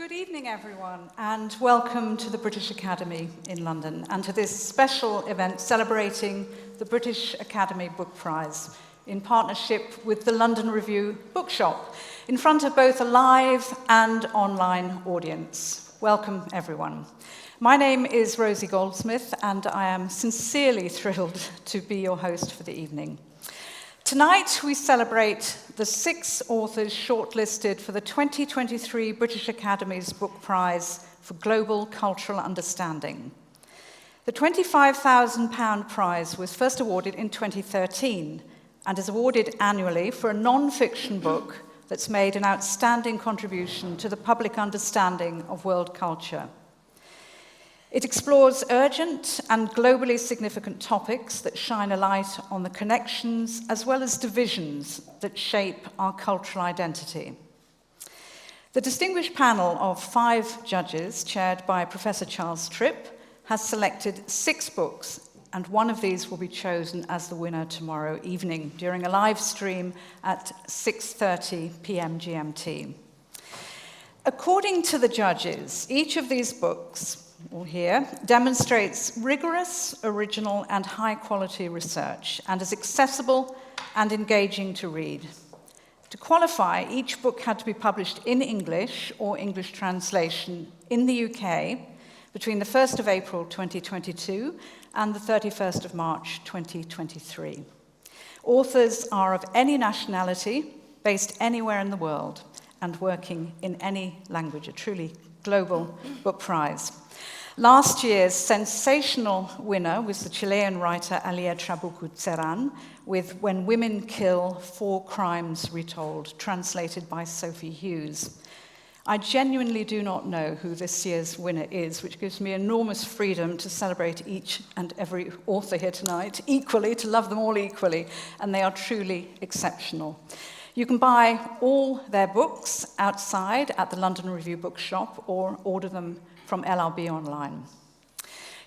Good evening, everyone, and welcome to the British Academy in London and to this special event celebrating the British Academy Book Prize in partnership with the London Review Bookshop in front of both a live and online audience. Welcome, everyone. My name is Rosie Goldsmith, and I am sincerely thrilled to be your host for the evening. Tonight, we celebrate the 6 authors shortlisted for the 2023 British Academy's Book Prize for Global Cultural Understanding. The £25,000 prize was first awarded in 2013 and is awarded annually for a non-fiction book that's made an outstanding contribution to the public understanding of world culture. It explores urgent and globally significant topics that shine a light on the connections as well as divisions that shape our cultural identity. The distinguished panel of 5 judges, chaired by Professor Charles Tripp, has selected 6 books, and one of these will be chosen as the winner tomorrow evening during a live stream at 6:30 p.m. GMT. According to the judges, each of these books here demonstrates rigorous, original, and high-quality research and is accessible and engaging to read. To qualify, each book had to be published in English or English translation in the UK between the 1st of April 2022 and the 31st of March 2023. Authors are of any nationality, based anywhere in the world, and working in any language, a truly global book prize. Last year's sensational winner was the Chilean writer Alia Trabuco Ceran with When Women Kill, 4 Crimes Retold, translated by Sophie Hughes. I genuinely do not know who this year's winner is, which gives me enormous freedom to celebrate each and every author here tonight equally, to love them all equally, and they are truly exceptional. You can buy all their books outside at the London Review Bookshop or order them from LRB online.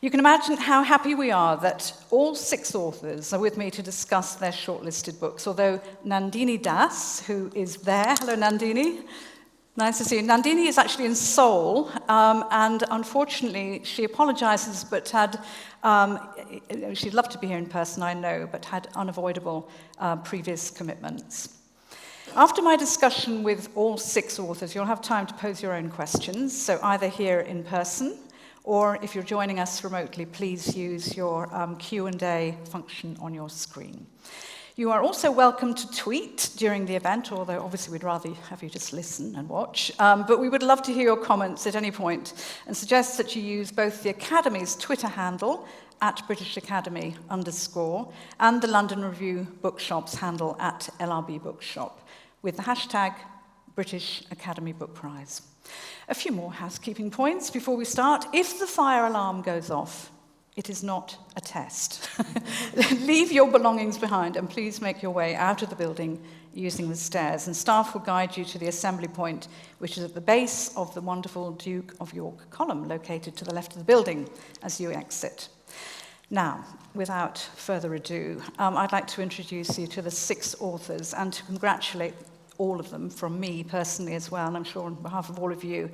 You can imagine how happy we are that all 6 authors are with me to discuss their shortlisted books, although Nandini Das, who is there, hello Nandini, nice to see you. Nandini is actually in Seoul, and unfortunately she apologizes, but she'd love to be here in person, I know, but had unavoidable previous commitments. After my discussion with all 6 authors, you'll have time to pose your own questions, so either here in person, or if you're joining us remotely, please use your Q&A function on your screen. You are also welcome to tweet during the event, although obviously we'd rather have you just listen and watch, but we would love to hear your comments at any point, and suggest that you use both the Academy's Twitter handle, @BritishAcademy_, and the London Review Bookshop's handle @LRB Bookshop, with the hashtag British Academy Book Prize. A few more housekeeping points before we start. If the fire alarm goes off, it is not a test. Leave your belongings behind and please make your way out of the building using the stairs, and staff will guide you to the assembly point, which is at the base of the wonderful Duke of York column located to the left of the building as you exit. Now, without further ado, I'd like to introduce you to the 6 authors and to congratulate all of them from me personally as well, and I'm sure on behalf of all of you,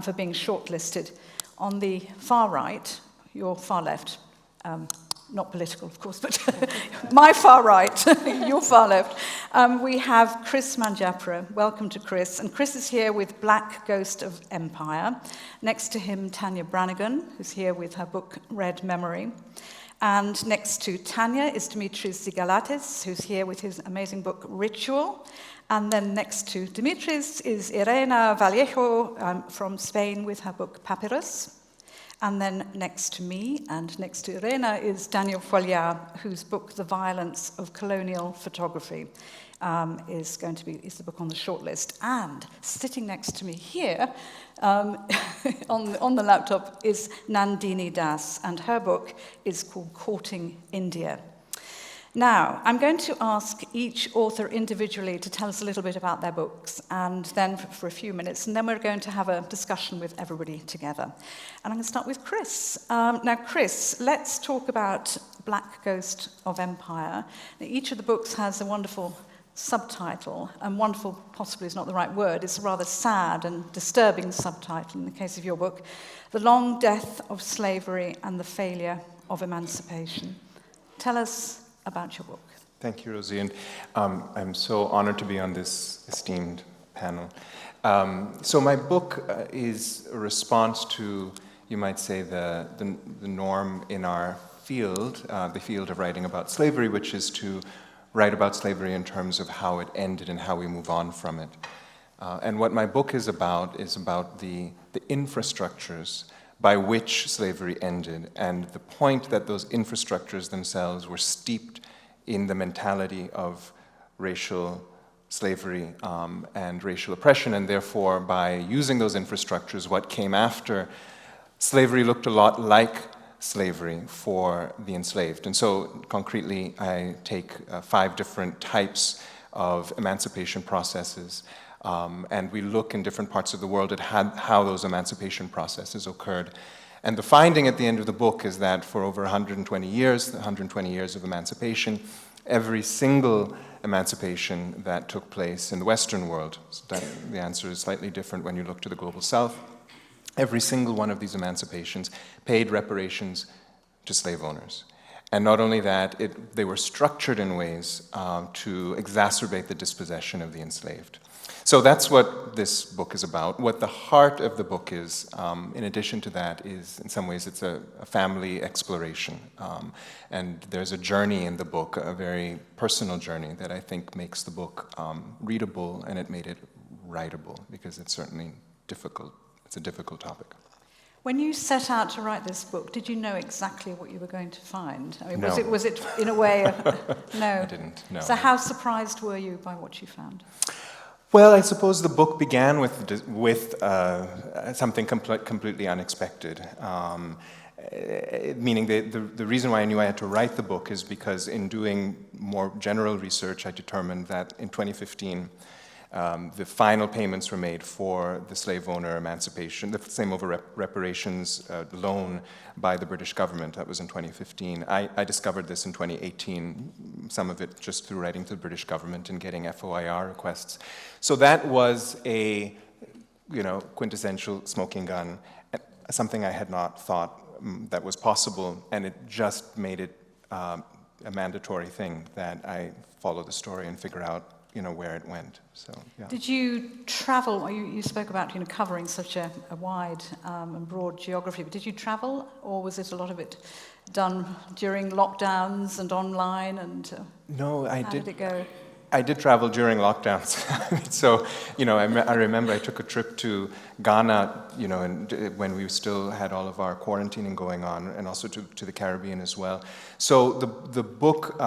for being shortlisted. On the far right, your far left, not political of course, but my far right, your far left, we have Chris Manjapra. Welcome to Chris. And Chris is here with Black Ghost of Empire. Next to him, Tania Branigan, who's here with her book Red Memory. And next to Tania is Dimitris Zigalatis, who's here with his amazing book Ritual. And then next to Dimitris is Irena Vallejo from Spain with her book Papyrus. And then next to me and next to Irena is Daniel Folliard, whose book The Violence of Colonial Photography is the book on the shortlist. And sitting next to me here on the laptop is Nandini Das, and her book is called Courting India. Now, I'm going to ask each author individually to tell us a little bit about their books, and then for a few minutes, and then we're going to have a discussion with everybody together. And I'm going to start with Chris. Now, Chris, let's talk about Black Ghost of Empire. Now, each of the books has a wonderful subtitle, and wonderful possibly is not the right word, it's a rather sad and disturbing subtitle in the case of your book, The Long Death of Slavery and the Failure of Emancipation. Tell us about your book. Thank you, Rosie, and I'm so honored to be on this esteemed panel. So my book is a response to, you might say, the norm in our field, the field of writing about slavery, which is to write about slavery in terms of how it ended and how we move on from it. And what my book is about the infrastructures by which slavery ended, and the point that those infrastructures themselves were steeped in the mentality of racial slavery and racial oppression, and therefore by using those infrastructures, what came after slavery looked a lot like slavery for the enslaved. And so concretely, I take 5 different types of emancipation processes, and we look in different parts of the world at how those emancipation processes occurred. And the finding at the end of the book is that for over 120 years of emancipation, every single emancipation that took place in the Western world, so that the answer is slightly different when you look to the global South, every single one of these emancipations paid reparations to slave owners. And not only that, they were structured in ways to exacerbate the dispossession of the enslaved. So that's what this book is about. What the heart of the book is, in addition to that, is in some ways it's a family exploration. And there's a journey in the book, a very personal journey that I think makes the book readable, and it made it writable, because it's certainly difficult. It's a difficult topic. When you set out to write this book, did you know exactly what you were going to find? I mean, No. was it in a way, no? I didn't, no. So how surprised were you by what you found? Well, I suppose the book began with something completely unexpected. Meaning the reason why I knew I had to write the book is because in doing more general research, I determined that in 2015, the final payments were made for the slave owner emancipation, the slave owner reparations loan by the British government. That was in 2015. I discovered this in 2018, some of it just through writing to the British government and getting FOIR requests. So that was a, quintessential smoking gun, something I had not thought that was possible, and it just made it a mandatory thing that I follow the story and figure out where it went. So, yeah. Did you travel? You spoke about covering such a wide and broad geography, but did you travel, or was it a lot of it done during lockdowns and online? And no, I how did it go? I did travel during lockdowns. So, I remember I took a trip to Ghana, and when we still had all of our quarantining going on, and also to the Caribbean as well. So the book,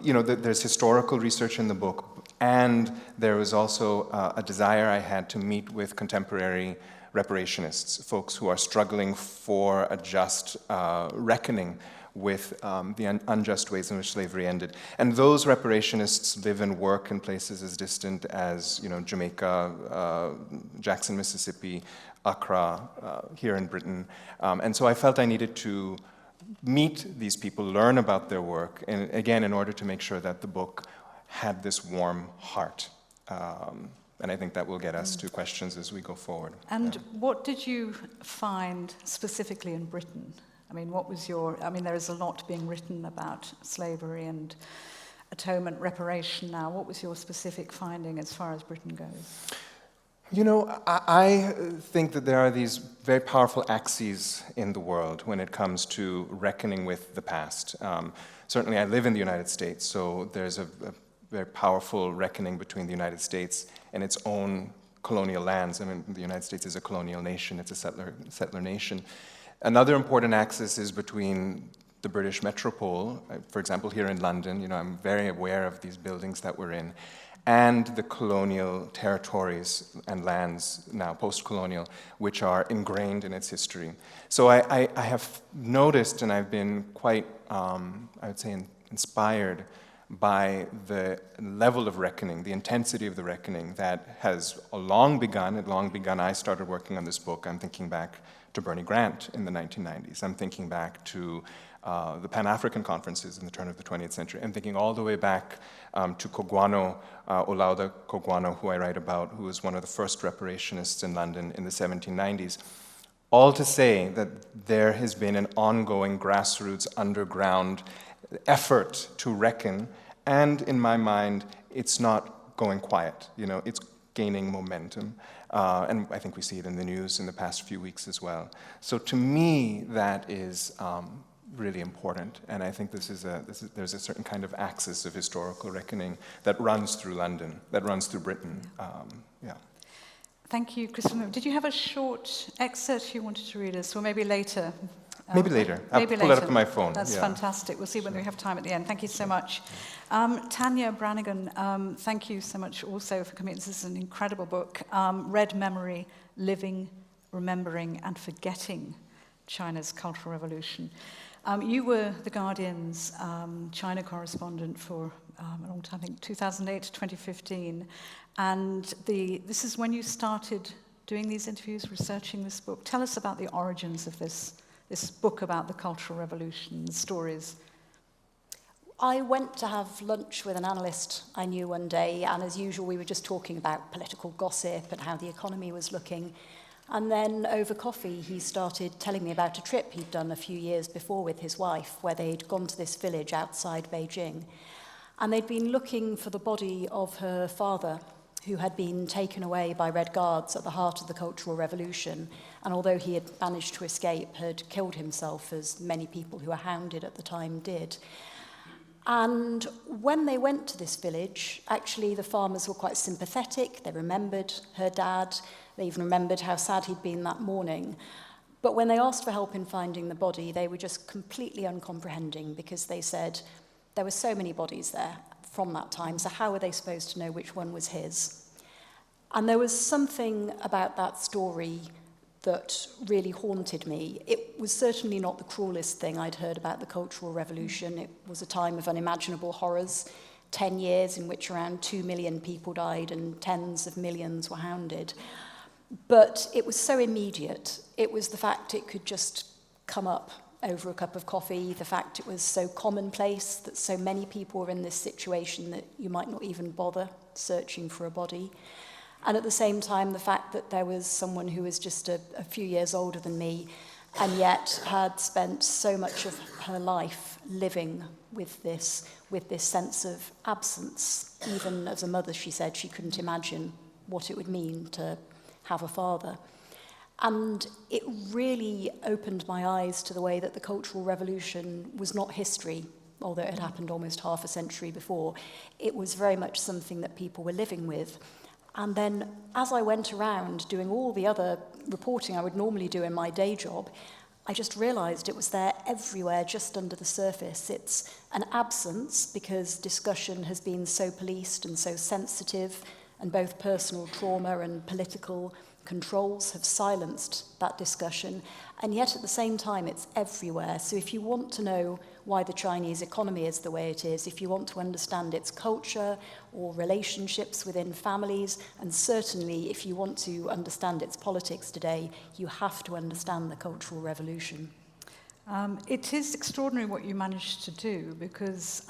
there's historical research in the book, and there was also a desire I had to meet with contemporary reparationists, folks who are struggling for a just reckoning with the unjust ways in which slavery ended. And those reparationists live and work in places as distant as, Jamaica, Jackson, Mississippi, Accra, here in Britain. And so I felt I needed to meet these people, learn about their work, and again, in order to make sure that the book had this warm heart. And I think that will get us to questions as we go forward. And what did you find specifically in Britain? I mean, there is a lot being written about slavery and atonement, reparation now. What was your specific finding as far as Britain goes? I think that there are these very powerful axes in the world when it comes to reckoning with the past. Certainly, I live in the United States, so there's a very powerful reckoning between the United States and its own colonial lands. I mean, the United States is a colonial nation, it's a settler nation. Another important axis is between the British metropole, for example, here in London, I'm very aware of these buildings that we're in, and the colonial territories and lands, now post-colonial, which are ingrained in its history. So I have noticed, and I've been quite, I would say, inspired by the level of reckoning, the intensity of the reckoning that has long begun. I started working on this book. I'm thinking back to Bernie Grant in the 1990s. I'm thinking back to the Pan-African conferences in the turn of the 20th century, and thinking all the way back to Kogwano, Olaudah Kogwano, who I write about, who was one of the first reparationists in London in the 1790s. All to say that there has been an ongoing grassroots, underground effort to reckon, and in my mind, it's not going quiet. You know, it's gaining momentum, and I think we see it in the news in the past few weeks as well. So to me, that is really important, and I think there's a certain kind of axis of historical reckoning that runs through London, that runs through Britain. Yeah. Thank you, Christopher. Did you have a short excerpt you wanted to read us, or maybe later? Maybe later. I'll pull it up on my phone. That's fantastic. We'll see when we have time at the end. Thank you so much. Tania, Branigan, thank you so much also for coming. This is an incredible book. Red Memory, Living, Remembering and Forgetting China's Cultural Revolution. You were The Guardian's China correspondent for a long time, I think 2008 to 2015. And this is when you started doing these interviews, researching this book. Tell us about the origins of this book about the Cultural Revolution, the stories. I went to have lunch with an analyst I knew one day, and as usual, we were just talking about political gossip and how the economy was looking. And then over coffee, he started telling me about a trip he'd done a few years before with his wife, where they'd gone to this village outside Beijing. And they'd been looking for the body of her father, who had been taken away by Red Guards at the heart of the Cultural Revolution, and although he had managed to escape, had killed himself, as many people who were hounded at the time did. And when they went to this village, actually the farmers were quite sympathetic. They remembered her dad. They even remembered how sad he'd been that morning. But when they asked for help in finding the body, they were just completely uncomprehending, because they said there were so many bodies there from that time, so how were they supposed to know which one was his? And there was something about that story that really haunted me. It was certainly not the cruelest thing I'd heard about the Cultural Revolution. It was a time of unimaginable horrors, 10 years in which around 2 million people died and tens of millions were hounded. But it was so immediate. It was the fact it could just come up over a cup of coffee, the fact it was so commonplace, that so many people were in this situation that you might not even bother searching for a body. And at the same time, the fact that there was someone who was just a few years older than me, and yet had spent so much of her life living with this sense of absence. Even as a mother, she said she couldn't imagine what it would mean to have a father. And it really opened my eyes to the way that the Cultural Revolution was not history, although it had happened almost half a century before. It was very much something that people were living with. And then as I went around doing all the other reporting I would normally do in my day job, I just realized it was there everywhere, just under the surface. It's an absence because discussion has been so policed and so sensitive, and both personal trauma and political controls have silenced that discussion, and yet at the same time it's everywhere. So if you want to know why the Chinese economy is the way it is, if you want to understand its culture or relationships within families, and certainly if you want to understand its politics today, you have to understand the Cultural Revolution. It is extraordinary what you managed to do, because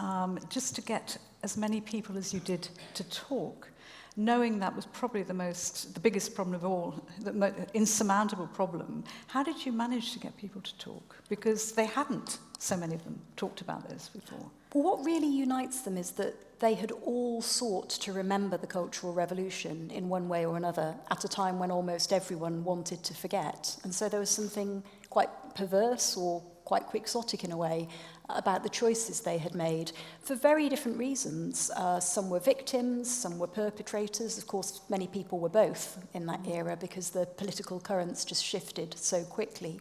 just to get as many people as you did to talk, knowing that was probably the biggest problem of all, the insurmountable problem. How did you manage to get people to talk? Because they hadn't, so many of them, talked about this before. Well, what really unites them is that they had all sought to remember the Cultural Revolution in one way or another at a time when almost everyone wanted to forget. And so there was something quite perverse or quite quixotic in a way about the choices they had made for very different reasons. Some were victims, some were perpetrators. Of course, many people were both in that era because the political currents just shifted so quickly.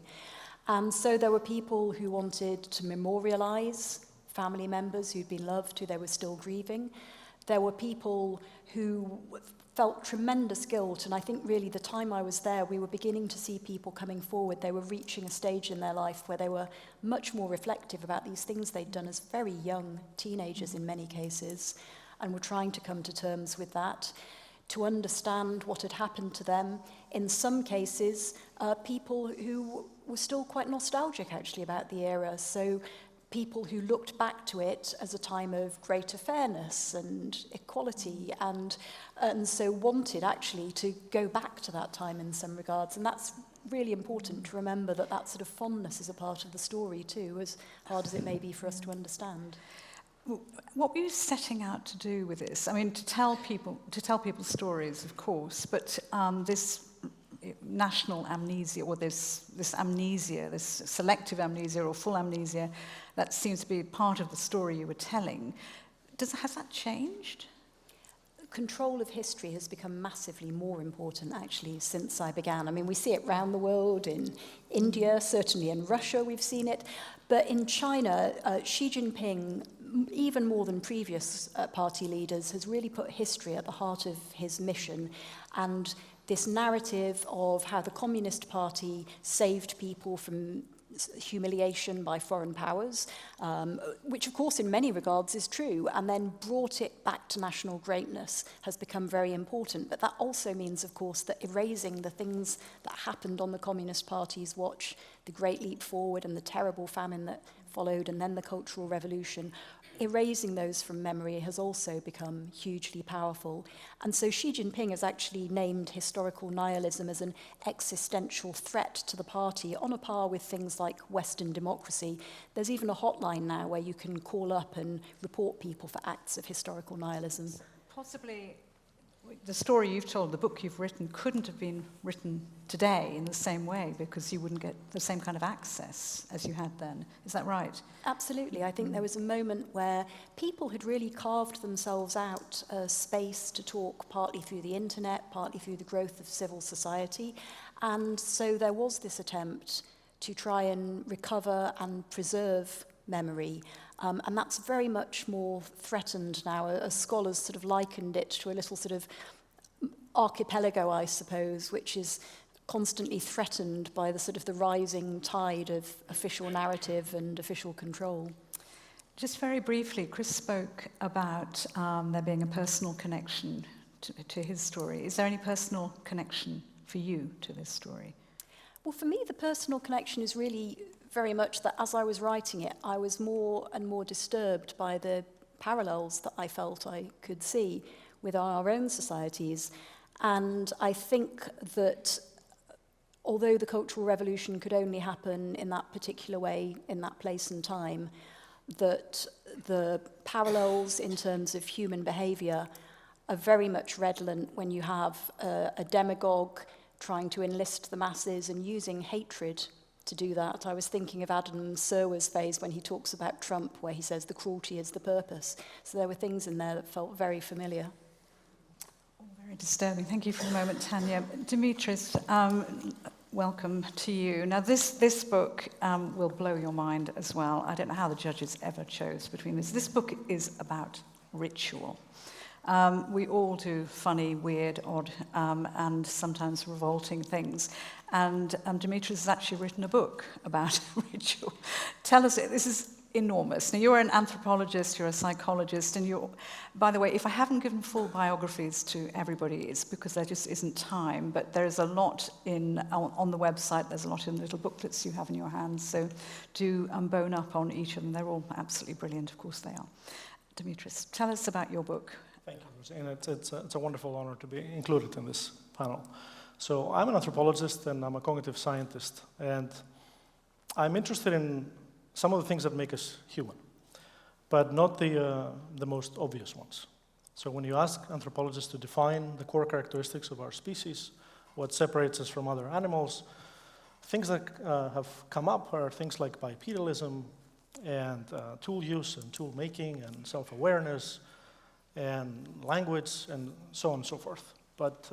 And so there were people who wanted to memorialize family members who'd been loved, who they were still grieving. There were people who felt tremendous guilt, and I think really the time I was there, we were beginning to see people coming forward. They were reaching a stage in their life where they were much more reflective about these things they'd done as very young teenagers in many cases, and were trying to come to terms with that, to understand what had happened to them. In some cases, people who was still quite nostalgic, actually, about the era. So people who looked back to it as a time of greater fairness and equality, and so wanted, actually, to go back to that time in some regards. And that's really important to remember, that sort of fondness is a part of the story, too, as hard as it may be for us to understand. What were you setting out to do with this? I mean, to tell people stories, of course, but this national amnesia, or this amnesia, this selective amnesia or full amnesia, that seems to be part of the story you were telling. Has that changed? Control of history has become massively more important, actually, since I began. I mean, we see it around the world, in India, certainly in Russia we've seen it, but in China, Xi Jinping, even more than previous party leaders, has really put history at the heart of his mission. And this narrative of how the Communist Party saved people from humiliation by foreign powers, which of course in many regards is true, and then brought it back to national greatness, has become very important. But that also means, of course, that erasing the things that happened on the Communist Party's watch, the Great Leap Forward and the terrible famine that followed, and then the Cultural Revolution, erasing those from memory has also become hugely powerful. And so Xi Jinping has actually named historical nihilism as an existential threat to the party, on a par with things like Western democracy. There's even a hotline now where you can call up and report people for acts of historical nihilism. Possibly the story you've told, the book you've written, couldn't have been written today in the same way, because you wouldn't get the same kind of access as you had then. Is that right? Absolutely. I think there was a moment where people had really carved themselves out a space to talk, partly through the internet, partly through the growth of civil society. And so there was this attempt to try and recover and preserve memory. And that's very much more threatened now. As scholars sort of likened it to a little sort of archipelago, I suppose, which is constantly threatened by the sort of the rising tide of official narrative and official control. Just very briefly, Chris spoke about there being a personal connection to his story. Is there any personal connection for you to this story? Well, for me, the personal connection is really very much that as I was writing it, I was more and more disturbed by the parallels that I felt I could see with our own societies. And I think that although the Cultural Revolution could only happen in that particular way, in that place and time, that the parallels in terms of human behaviour are very much redolent when you have a demagogue trying to enlist the masses and using hatred to do that. I was thinking of Adam Serwer's phase when he talks about Trump, where he says the cruelty is the purpose. So there were things in there that felt very familiar. Very disturbing. Thank you for the moment, Tania. Dimitris, welcome to you. Now, this book will blow your mind as well. I don't know how the judges ever chose between this. This book is about ritual. We all do funny, weird, odd, and sometimes revolting things. And Dimitris has actually written a book about ritual. Tell us, this is enormous. Now, you're an anthropologist, you're a psychologist, and you're, by the way, if I haven't given full biographies to everybody, it's because there just isn't time, but there's a lot on the website, there's a lot in little booklets you have in your hands, so do bone up on each of them. They're all absolutely brilliant, of course they are. Dimitris, tell us about your book. Thank you, Rosie, and it's a wonderful honor to be included in this panel. So I'm an anthropologist and I'm a cognitive scientist, and I'm interested in some of the things that make us human, but not the most obvious ones. So when you ask anthropologists to define the core characteristics of our species, what separates us from other animals, things that have come up are things like bipedalism and tool use and tool making and self-awareness and language and so on and so forth. But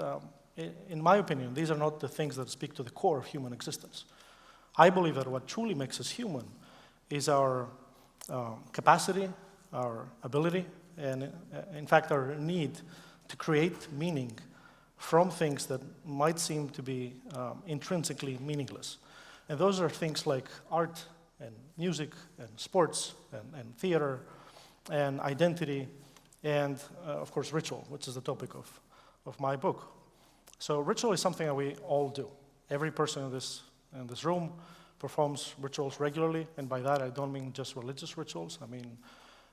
in my opinion, these are not the things that speak to the core of human existence. I believe that what truly makes us human is our capacity, our ability, and in fact our need to create meaning from things that might seem to be intrinsically meaningless. And those are things like art and music and sports and theater and identity and of course ritual, which is the topic of my book. So ritual is something that we all do. Every person in this room performs rituals regularly, and by that I don't mean just religious rituals. I mean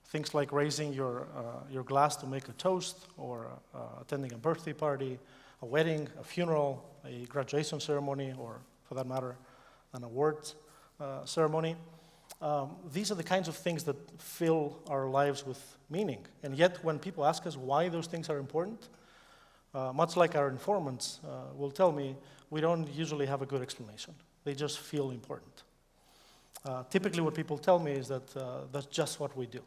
things like raising your glass to make a toast, or attending a birthday party, a wedding, a funeral, a graduation ceremony, or for that matter, an award ceremony. These are the kinds of things that fill our lives with meaning. And yet, when people ask us why those things are important, much like our informants will tell me, we don't usually have a good explanation. They just feel important. Typically, what people tell me is that that's just what we do.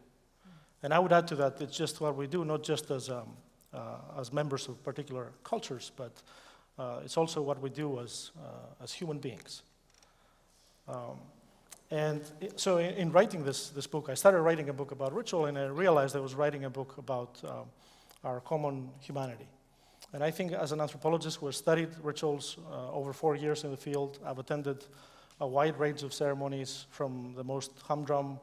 And I would add to that, it's just what we do, not just as members of particular cultures, but it's also what we do as human beings. So in writing this book, I started writing a book about ritual, and I realized I was writing a book about our common humanity. And I think as an anthropologist who has studied rituals over 4 years in the field, I've attended a wide range of ceremonies, from the most humdrum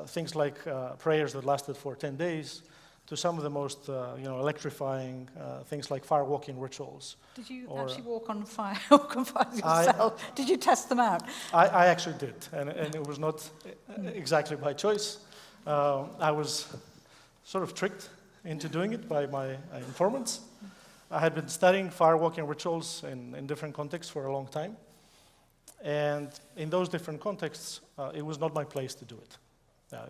things like prayers that lasted for 10 days, to some of the most electrifying things like fire walking rituals. Did you actually walk on fire yourself? Did you test them out? I actually did, and it was not exactly by choice. I was sort of tricked into doing it by my informants. I had been studying fire walking rituals in different contexts for a long time, and in those different contexts, it was not my place to do it.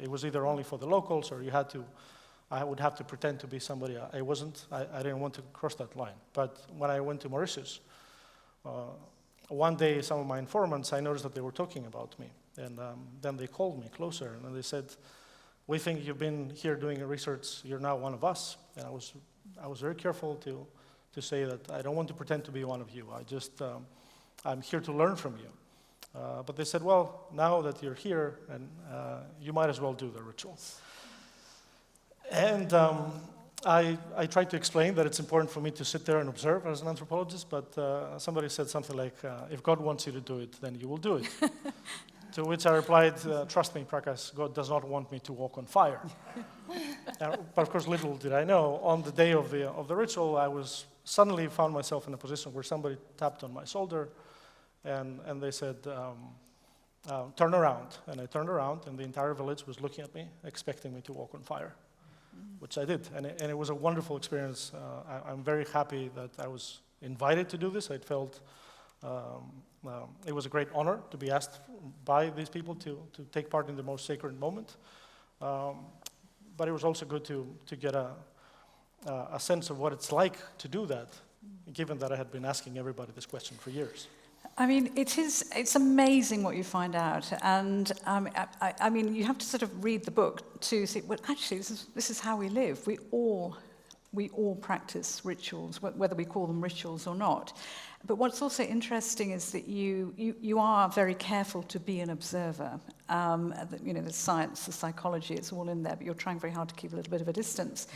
It was either only for the locals, or I would have to pretend to be somebody I wasn't. I didn't want to cross that line. But when I went to Mauritius, one day some of my informants, I noticed that they were talking about me. And then they called me closer, and they said, "We think you've been here doing research, you're now one of us." And I was very careful to say that I don't want to pretend to be one of you. I'm here to learn from you. But they said, "Well, now that you're here, and you might as well do the ritual." And I tried to explain that it's important for me to sit there and observe as an anthropologist, but somebody said something like, "If God wants you to do it, then you will do it." To which I replied, "Trust me, Prakash, God does not want me to walk on fire." But of course, little did I know, on the day of the ritual, I suddenly found myself in a position where somebody tapped on my shoulder, and they said, "Turn around." And I turned around, and the entire village was looking at me, expecting me to walk on fire, which I did. And it was a wonderful experience. I'm very happy that I was invited to do this. I felt it was a great honor to be asked by these people to take part in the most sacred moment. But it was also good to get a sense of what it's like to do that, given that I had been asking everybody this question for years. I mean, it's amazing what you find out, and I mean, you have to sort of read the book to see, well, actually, this is how we live. We all practice rituals, whether we call them rituals or not. But what's also interesting is that you are very careful to be an observer. The science, the psychology, it's all in there, but you're trying very hard to keep a little bit of a distance.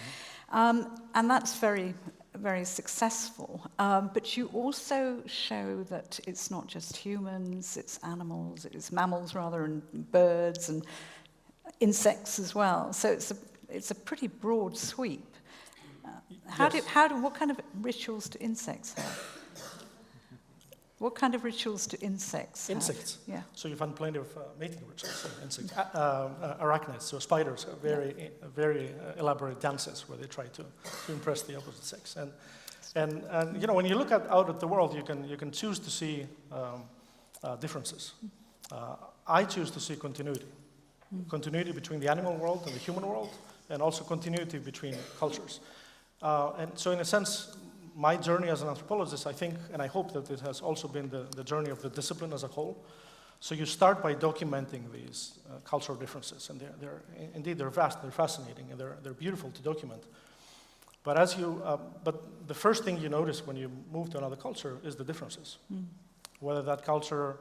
And that's very, very successful. But you also show that it's not just humans, it's animals, it's mammals rather, and birds and insects as well. So it's a pretty broad sweep. What kind of rituals do insects have? What kind of rituals do insects have? Insects? Yeah. So you find plenty of mating rituals. Insects. Arachnids, so spiders, have very elaborate dances where they try to impress the opposite sex. And when you look out at the world, you can choose to see differences. I choose to see continuity. Continuity between the animal world and the human world, and also continuity between cultures. And so in a sense, my journey as an anthropologist, I think, and I hope that it has also been the journey of the discipline as a whole. So you start by documenting these cultural differences, and they're vast, they're fascinating, and they're beautiful to document. But but the first thing you notice when you move to another culture is the differences. Whether that culture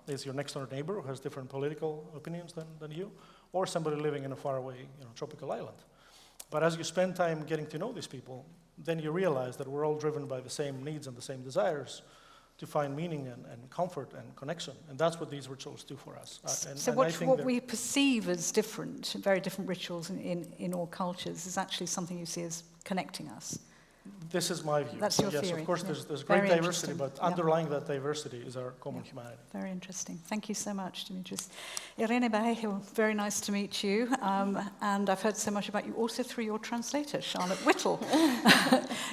is your next door neighbor who has different political opinions than you, or somebody living in a faraway tropical island. But as you spend time getting to know these people, then you realize that we're all driven by the same needs and the same desires to find meaning and comfort and connection. And that's what these rituals do for us. What we perceive as different, very different rituals in all cultures, is actually something you see as connecting us. This is my view. That's So your yes, theory. of course, Yeah. there's great Very diversity, interesting. but Yeah. underlying that diversity is our common humanity. Very interesting. Thank you so much, Dimitris. Irene Bahel, very nice to meet you. And I've heard so much about you also through your translator, Charlotte Whittle.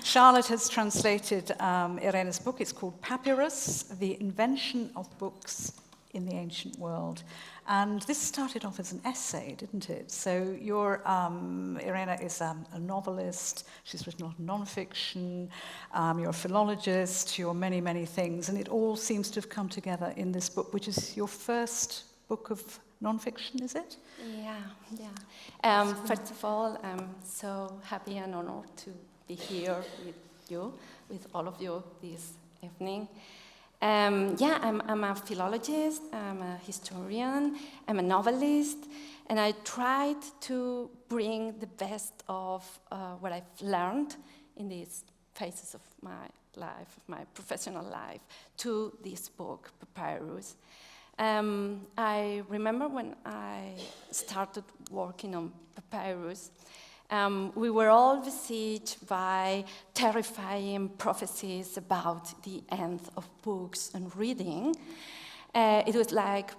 Charlotte has translated Irene's book. It's called Papyrus, The Invention of Books in the Ancient World. And this started off as an essay, didn't it? So Irene is a novelist. She's written a lot of non-fiction. You're a philologist. You're many, many things. And it all seems to have come together in this book, which is your first book of non-fiction, is it? Yeah. First of all, I'm so happy and honored to be here with you, with all of you this evening. I'm a philologist, I'm a historian, I'm a novelist, and I tried to bring the best of what I've learned in these phases of my life, of my professional life, to this book, Papyrus. I remember when I started working on Papyrus, we were all besieged by terrifying prophecies about the end of books and reading. It was like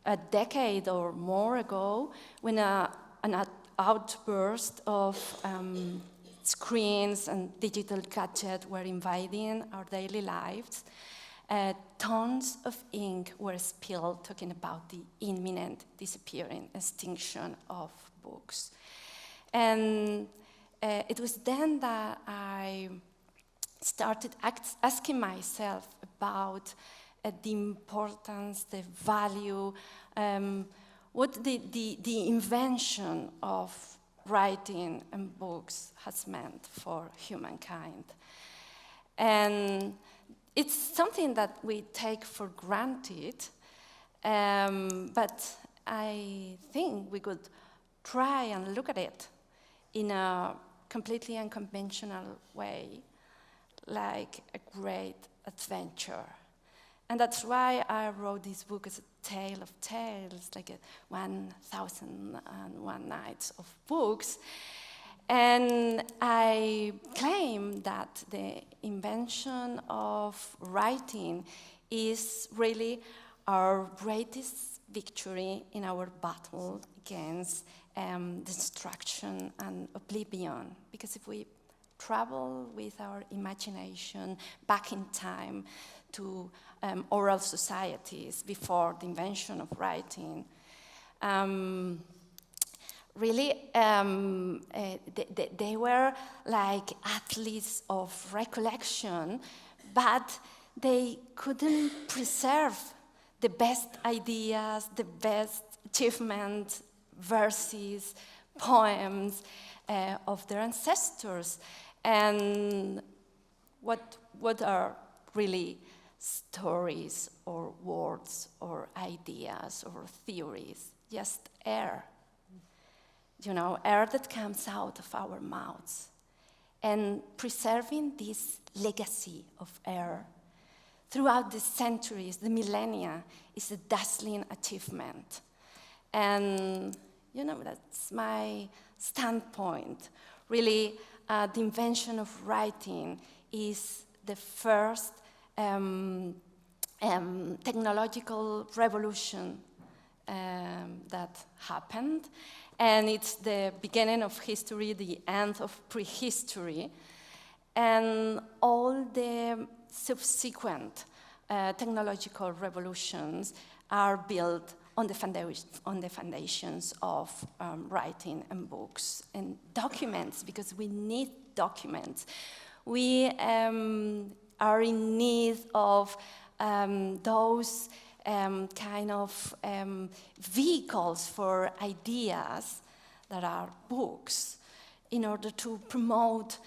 a decade or more ago when an outburst of screens and digital gadgets were invading our daily lives. Tons of ink were spilled talking about the imminent disappearing, extinction of books. And it was then that I started asking myself about the importance, the value, what the invention of writing and books has meant for humankind. And it's something that we take for granted, but I think we could try and look at it in a completely unconventional way, like a great adventure. And that's why I wrote this book as a tale of tales, like 1,001 nights of books. And I claim that the invention of writing is really our greatest victory in our battle against destruction and oblivion. Because if we travel with our imagination back in time to oral societies before the invention of writing, really, they were like athletes of recollection, but they couldn't preserve the best ideas, the best achievements, verses, poems of their ancestors. And what are really stories or words or ideas or theories? Just air. You know, air that comes out of our mouths. And preserving this legacy of air throughout the centuries, the millennia, is a dazzling achievement. And, you know, that's my standpoint. Really, the invention of writing is the first technological revolution that happened. And it's the beginning of history, the end of prehistory. And all the subsequent technological revolutions are built on the foundations of writing and books and documents, because we need documents. We are in need of those kind of vehicles for ideas that are books, in order to promote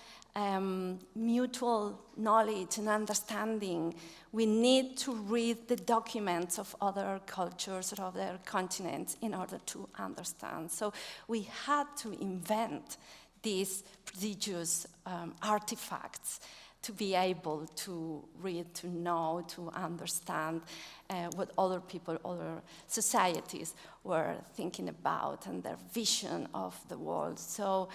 mutual knowledge and understanding. We need to read the documents of other cultures or other continents in order to understand. So we had to invent these prodigious artifacts to be able to read, to know, to understand what other people, other societies were thinking about and their vision of the world. So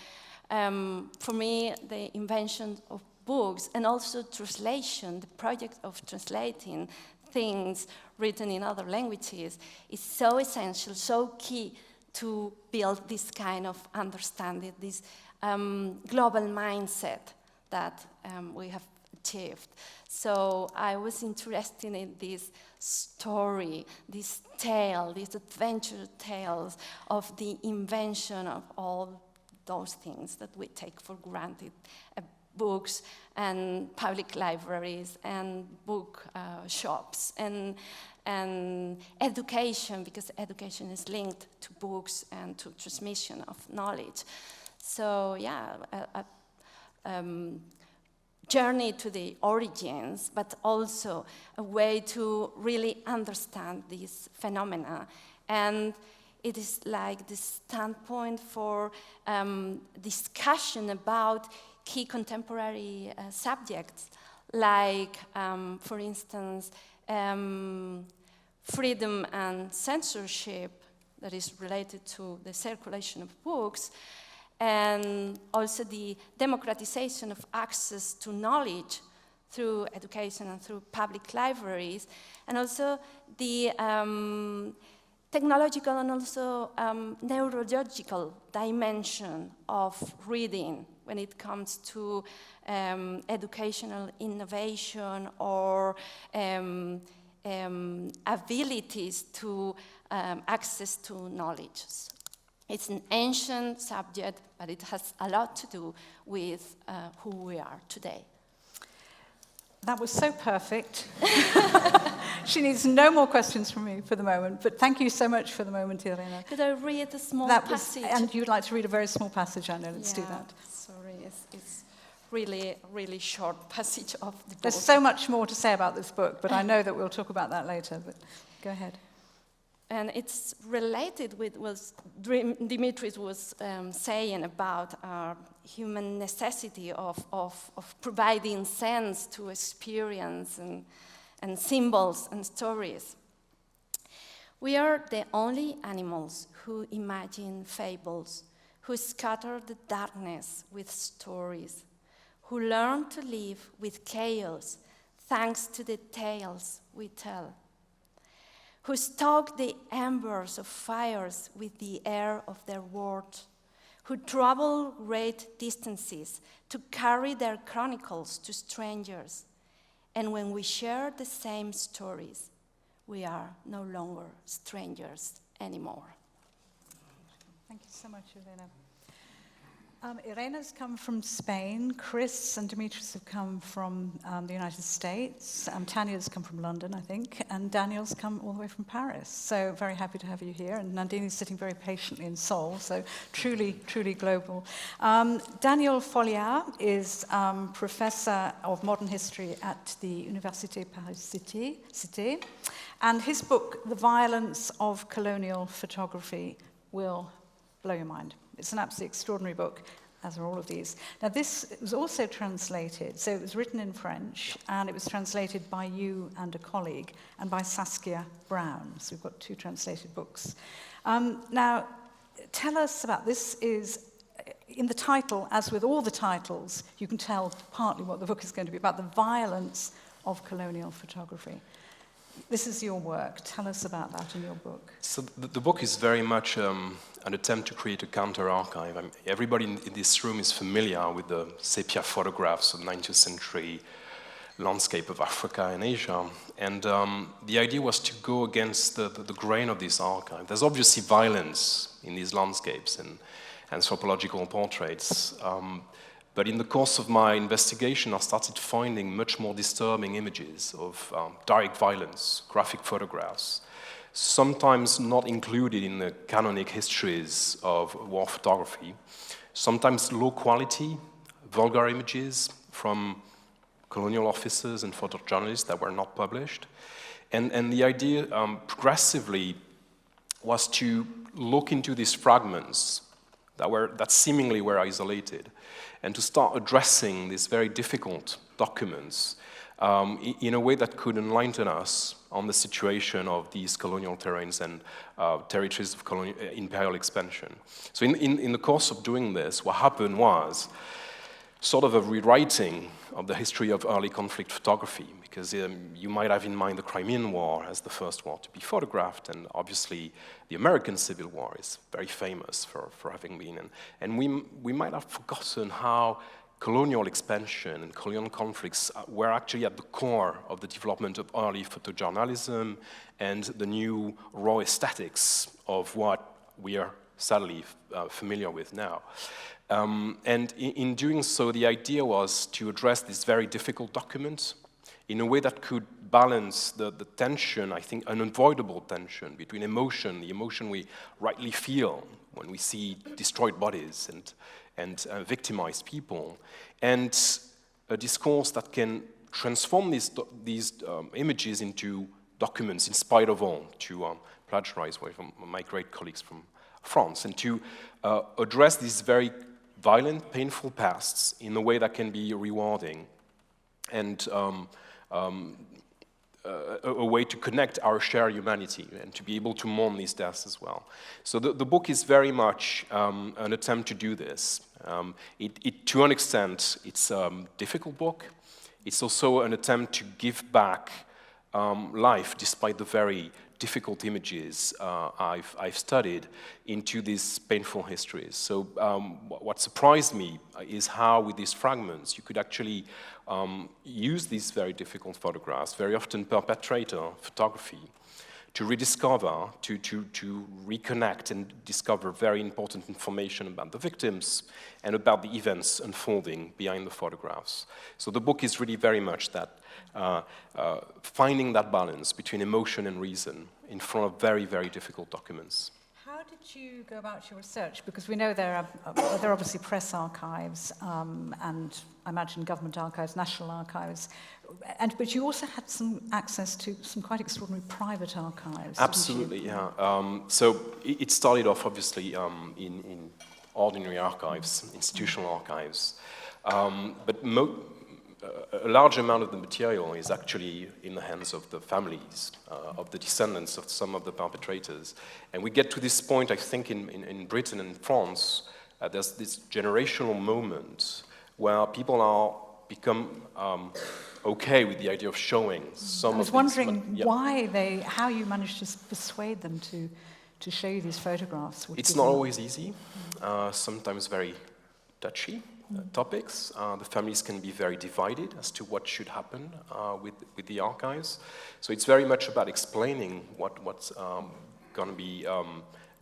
for me, the invention of books, and also translation, the project of translating things written in other languages is so essential, so key to build this kind of understanding, this global mindset that we have achieved. So I was interested in this story, this tale, these adventure tales of the invention of all those things that we take for granted, books and public libraries and book shops and education, because education is linked to books and to transmission of knowledge. So yeah, journey to the origins, but also a way to really understand these phenomena. And it is like the standpoint for discussion about key contemporary subjects, like, for instance, freedom and censorship that is related to the circulation of books, and also the democratization of access to knowledge through education and through public libraries, and also the technological and also neurological dimension of reading when it comes to educational innovation or abilities to access to knowledge. It's an ancient subject, but it has a lot to do with who we are today. That was so perfect. She needs no more questions from me for the moment, but thank you so much for the moment, Irena. Could I read a small passage? And you'd like to read a very small passage, I know. Let's do that. Sorry, it's really, really short passage of the book. There's so much more to say about this book, but I know that we'll talk about that later, but go ahead. And it's related with what Dimitris was saying about our human necessity of providing sense to experience and symbols and stories. We are the only animals who imagine fables, who scatter the darkness with stories, who learn to live with chaos thanks to the tales we tell, who stoke the embers of fires with the air of their words, who travel great distances to carry their chronicles to strangers. And when we share the same stories, we are no longer strangers anymore. Thank you so much, Irena. Irena's come from Spain, Chris and Dimitris have come from the United States, Tania's come from London, I think, and Daniel's come all the way from Paris. So very happy to have you here, and Nandini's sitting very patiently in Seoul, so truly, truly global. Daniel Folliard is Professor of Modern History at the Université Paris-Cité, and his book, The Violence of Colonial Photography, will blow your mind. It's an absolutely extraordinary book, as are all of these. Now, this was also translated, so it was written in French, and it was translated by you and a colleague, and by Saskia Brown. So we've got 2 translated books. Now, tell us about this. Is in the title, as with all the titles, you can tell partly what the book is going to be about, the violence of colonial photography. This is your work. Tell us about that in your book. So the book is very much an attempt to create a counter-archive. I mean, everybody in this room is familiar with the sepia photographs of 19th century landscape of Africa and Asia. And the idea was to go against the grain of this archive. There's obviously violence in these landscapes and anthropological portraits. But in the course of my investigation, I started finding much more disturbing images of direct violence, graphic photographs, sometimes not included in the canonic histories of war photography, sometimes low quality, vulgar images from colonial officers and photojournalists that were not published. And the idea progressively was to look into these fragments that seemingly were isolated, and to start addressing these very difficult documents in a way that could enlighten us on the situation of these colonial terrains and territories of imperial expansion. So in the course of doing this, what happened was, sort of a rewriting of the history of early conflict photography, because you might have in mind the Crimean War as the first war to be photographed, and obviously the American Civil War is very famous for having been. And we might have forgotten how colonial expansion and colonial conflicts were actually at the core of the development of early photojournalism and the new raw aesthetics of what we are sadly familiar with now. And in doing so, the idea was to address this very difficult document in a way that could balance the tension, I think unavoidable tension, between emotion, the emotion we rightly feel when we see destroyed bodies and victimized people, and a discourse that can transform these images into documents in spite of all, to plagiarize one of my great colleagues from France, and to address these very violent, painful pasts in a way that can be rewarding and a way to connect our shared humanity and to be able to mourn these deaths as well. So the book is very much an attempt to do this. To an extent, it's a difficult book. It's also an attempt to give back life, despite the very difficult images I've studied, into these painful histories. So what surprised me is how with these fragments you could actually use these very difficult photographs, very often perpetrator photography, to rediscover, to reconnect and discover very important information about the victims and about the events unfolding behind the photographs. So the book is really very much that, finding that balance between emotion and reason in front of very, very difficult documents. How did you go about your research? Because we know there are obviously press archives and I imagine government archives, national archives, but you also had some access to some quite extraordinary private archives. Absolutely, yeah. So it started off obviously in ordinary archives, institutional archives, but a large amount of the material is actually in the hands of the families, of the descendants of some of the perpetrators. And we get to this point, I think, in Britain and France, there's this generational moment where people are become okay with the idea of showing some of these. I was wondering how you managed to persuade them to show you these photographs. It's not always easy, sometimes very touchy. Topics. The families can be very divided as to what should happen with the archives. So it's very much about explaining what's going to be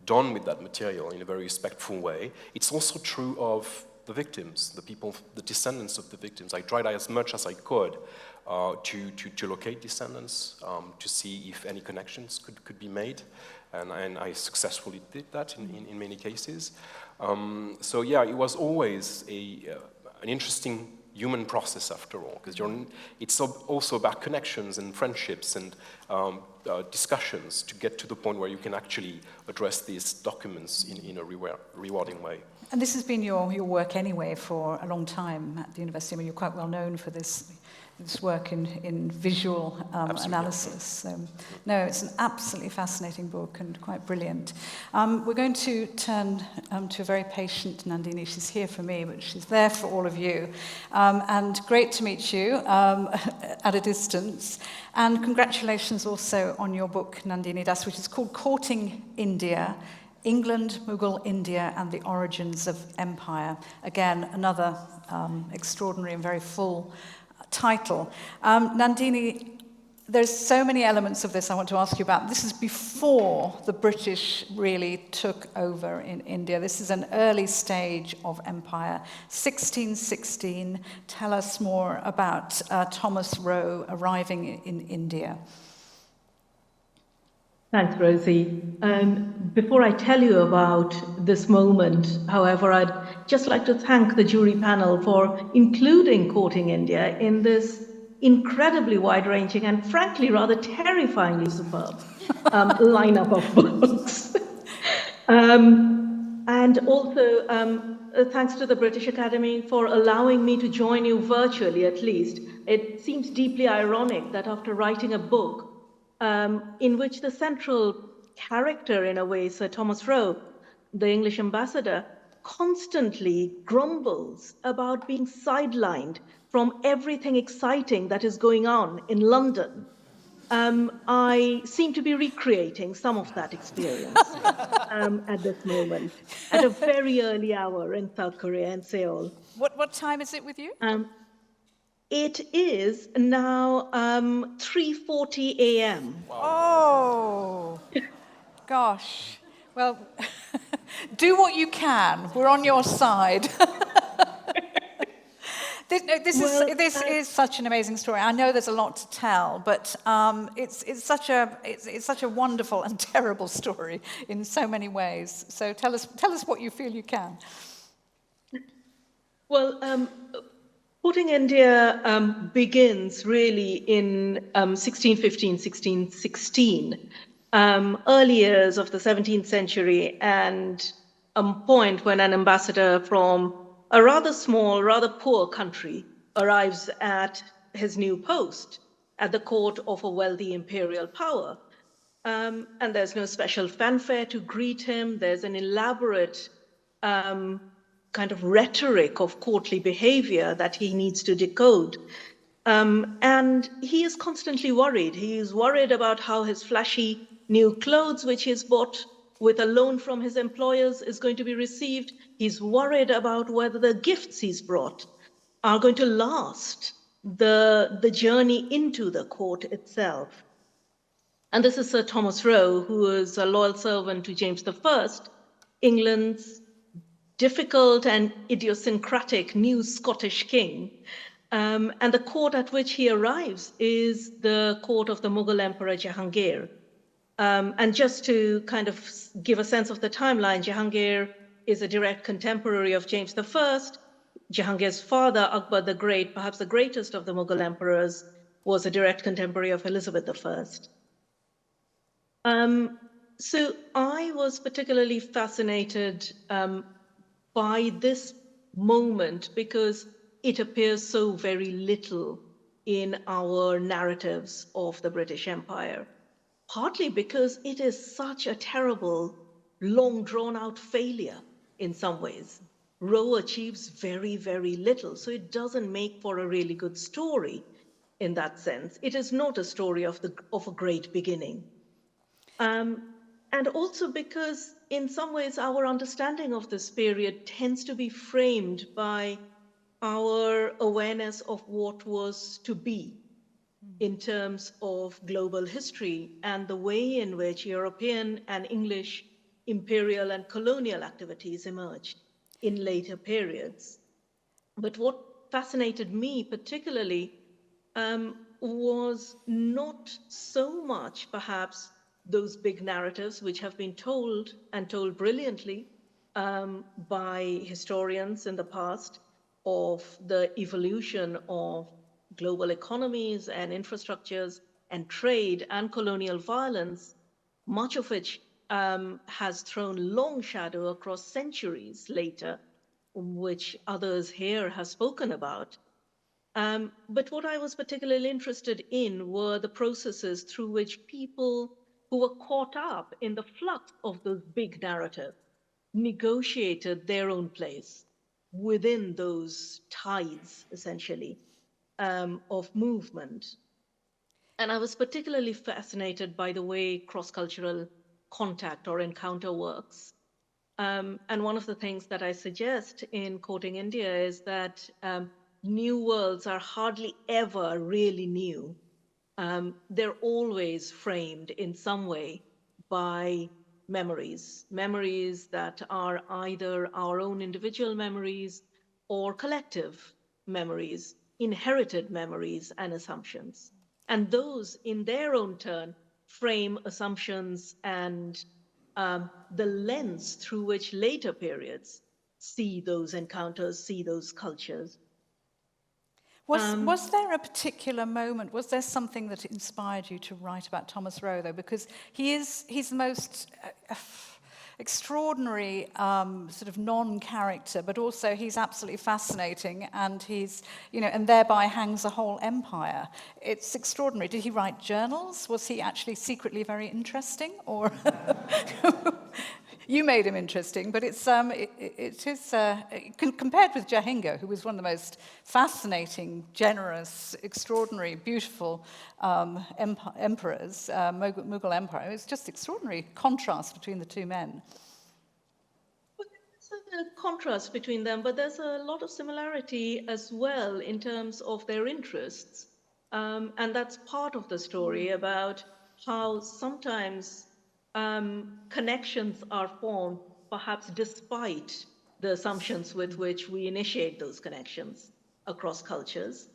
done with that material in a very respectful way. It's also true of the victims, the people, the descendants of the victims. I tried as much as I could to locate descendants, to see if any connections could be made, and I successfully did that in many cases. So yeah, it was always an interesting human process after all, because it's also about connections and friendships and discussions to get to the point where you can actually address these documents in a rewarding way. And this has been your work anyway for a long time at the university. I mean, you're quite well known for this work in visual analysis. So, no, it's an absolutely fascinating book and quite brilliant. We're going to turn to a very patient Nandini. She's here for me, but she's there for all of you. And great to meet you at a distance. And congratulations also on your book, Nandini Das, which is called Courting India, England, Mughal India, and the Origins of Empire. Again, another extraordinary and very full title. Nandini, there's so many elements of this I want to ask you about. This is before the British really took over in India. This is an early stage of empire. 1616, tell us more about Thomas Roe arriving in India. Thanks, Rosie. Before I tell you about this moment, however, I'd just like to thank the jury panel for including Courting India in this incredibly wide-ranging and frankly rather terrifyingly superb lineup of books. And also thanks to the British Academy for allowing me to join you virtually at least. It seems deeply ironic that after writing a book in which the central character, in a way, Sir Thomas Roe, the English ambassador, constantly grumbles about being sidelined from everything exciting that is going on in London. I seem to be recreating some of that experience at this moment, at a very early hour in South Korea and Seoul. What time is it with you? It is now 3:40 a.m. Oh, gosh. Well, do what you can. We're on your side. This is such an amazing story. I know there's a lot to tell, but it's such a wonderful and terrible story in so many ways. So tell us what you feel you can. Well, Porting India begins really in 1615, 1616, early years of the 17th century, and a point when an ambassador from a rather small, rather poor country arrives at his new post at the court of a wealthy imperial power. And there's no special fanfare to greet him. There's an elaborate kind of rhetoric of courtly behavior that he needs to decode. And he is constantly worried. He is worried about how his flashy new clothes, which he's bought with a loan from his employers, is going to be received. He's worried about whether the gifts he's brought are going to last the journey into the court itself. And this is Sir Thomas Roe, who is a loyal servant to James I, England's difficult and idiosyncratic new Scottish king. And the court at which he arrives is the court of the Mughal Emperor Jahangir. And just to kind of give a sense of the timeline, Jahangir is a direct contemporary of James I. Jahangir's father, Akbar the Great, perhaps the greatest of the Mughal emperors, was a direct contemporary of Elizabeth I. So I was particularly fascinated by this moment because it appears so very little in our narratives of the British Empire, partly because it is such a terrible, long drawn out failure in some ways. Roe achieves very, very little, so it doesn't make for a really good story in that sense. It is not a story of a great beginning. And also because in some ways our understanding of this period tends to be framed by our awareness of what was to be in terms of global history and the way in which European and English imperial and colonial activities emerged in later periods. But what fascinated me particularly was not so much perhaps those big narratives which have been told and told brilliantly by historians in the past of the evolution of global economies and infrastructures and trade and colonial violence, much of which has thrown long shadow across centuries later, which others here have spoken about. But what I was particularly interested in were the processes through which people who were caught up in the flux of those big narratives negotiated their own place within those tides, essentially, of movement. And I was particularly fascinated by the way cross-cultural contact or encounter works. And one of the things that I suggest in Quoting India is that new worlds are hardly ever really new. They're always framed in some way by memories that are either our own individual memories or collective memories, inherited memories and assumptions. And those, in their own turn, frame assumptions and the lens through which later periods see those encounters, see those cultures. Was there a particular moment, was there something that inspired you to write about Thomas Roe, though? Because he's the most extraordinary sort of non-character, but also he's absolutely fascinating, and he's, and thereby hangs a whole empire. It's extraordinary. Did he write journals? Was he actually secretly very interesting, or? You made him interesting, but it is compared with Jahangir, who was one of the most fascinating, generous, extraordinary, beautiful emperors, Mughal Empire. It's just extraordinary contrast between the two men. Well, there's a contrast between them, but there's a lot of similarity as well in terms of their interests. And that's part of the story about how sometimes connections are formed, perhaps despite the assumptions with which we initiate those connections across cultures.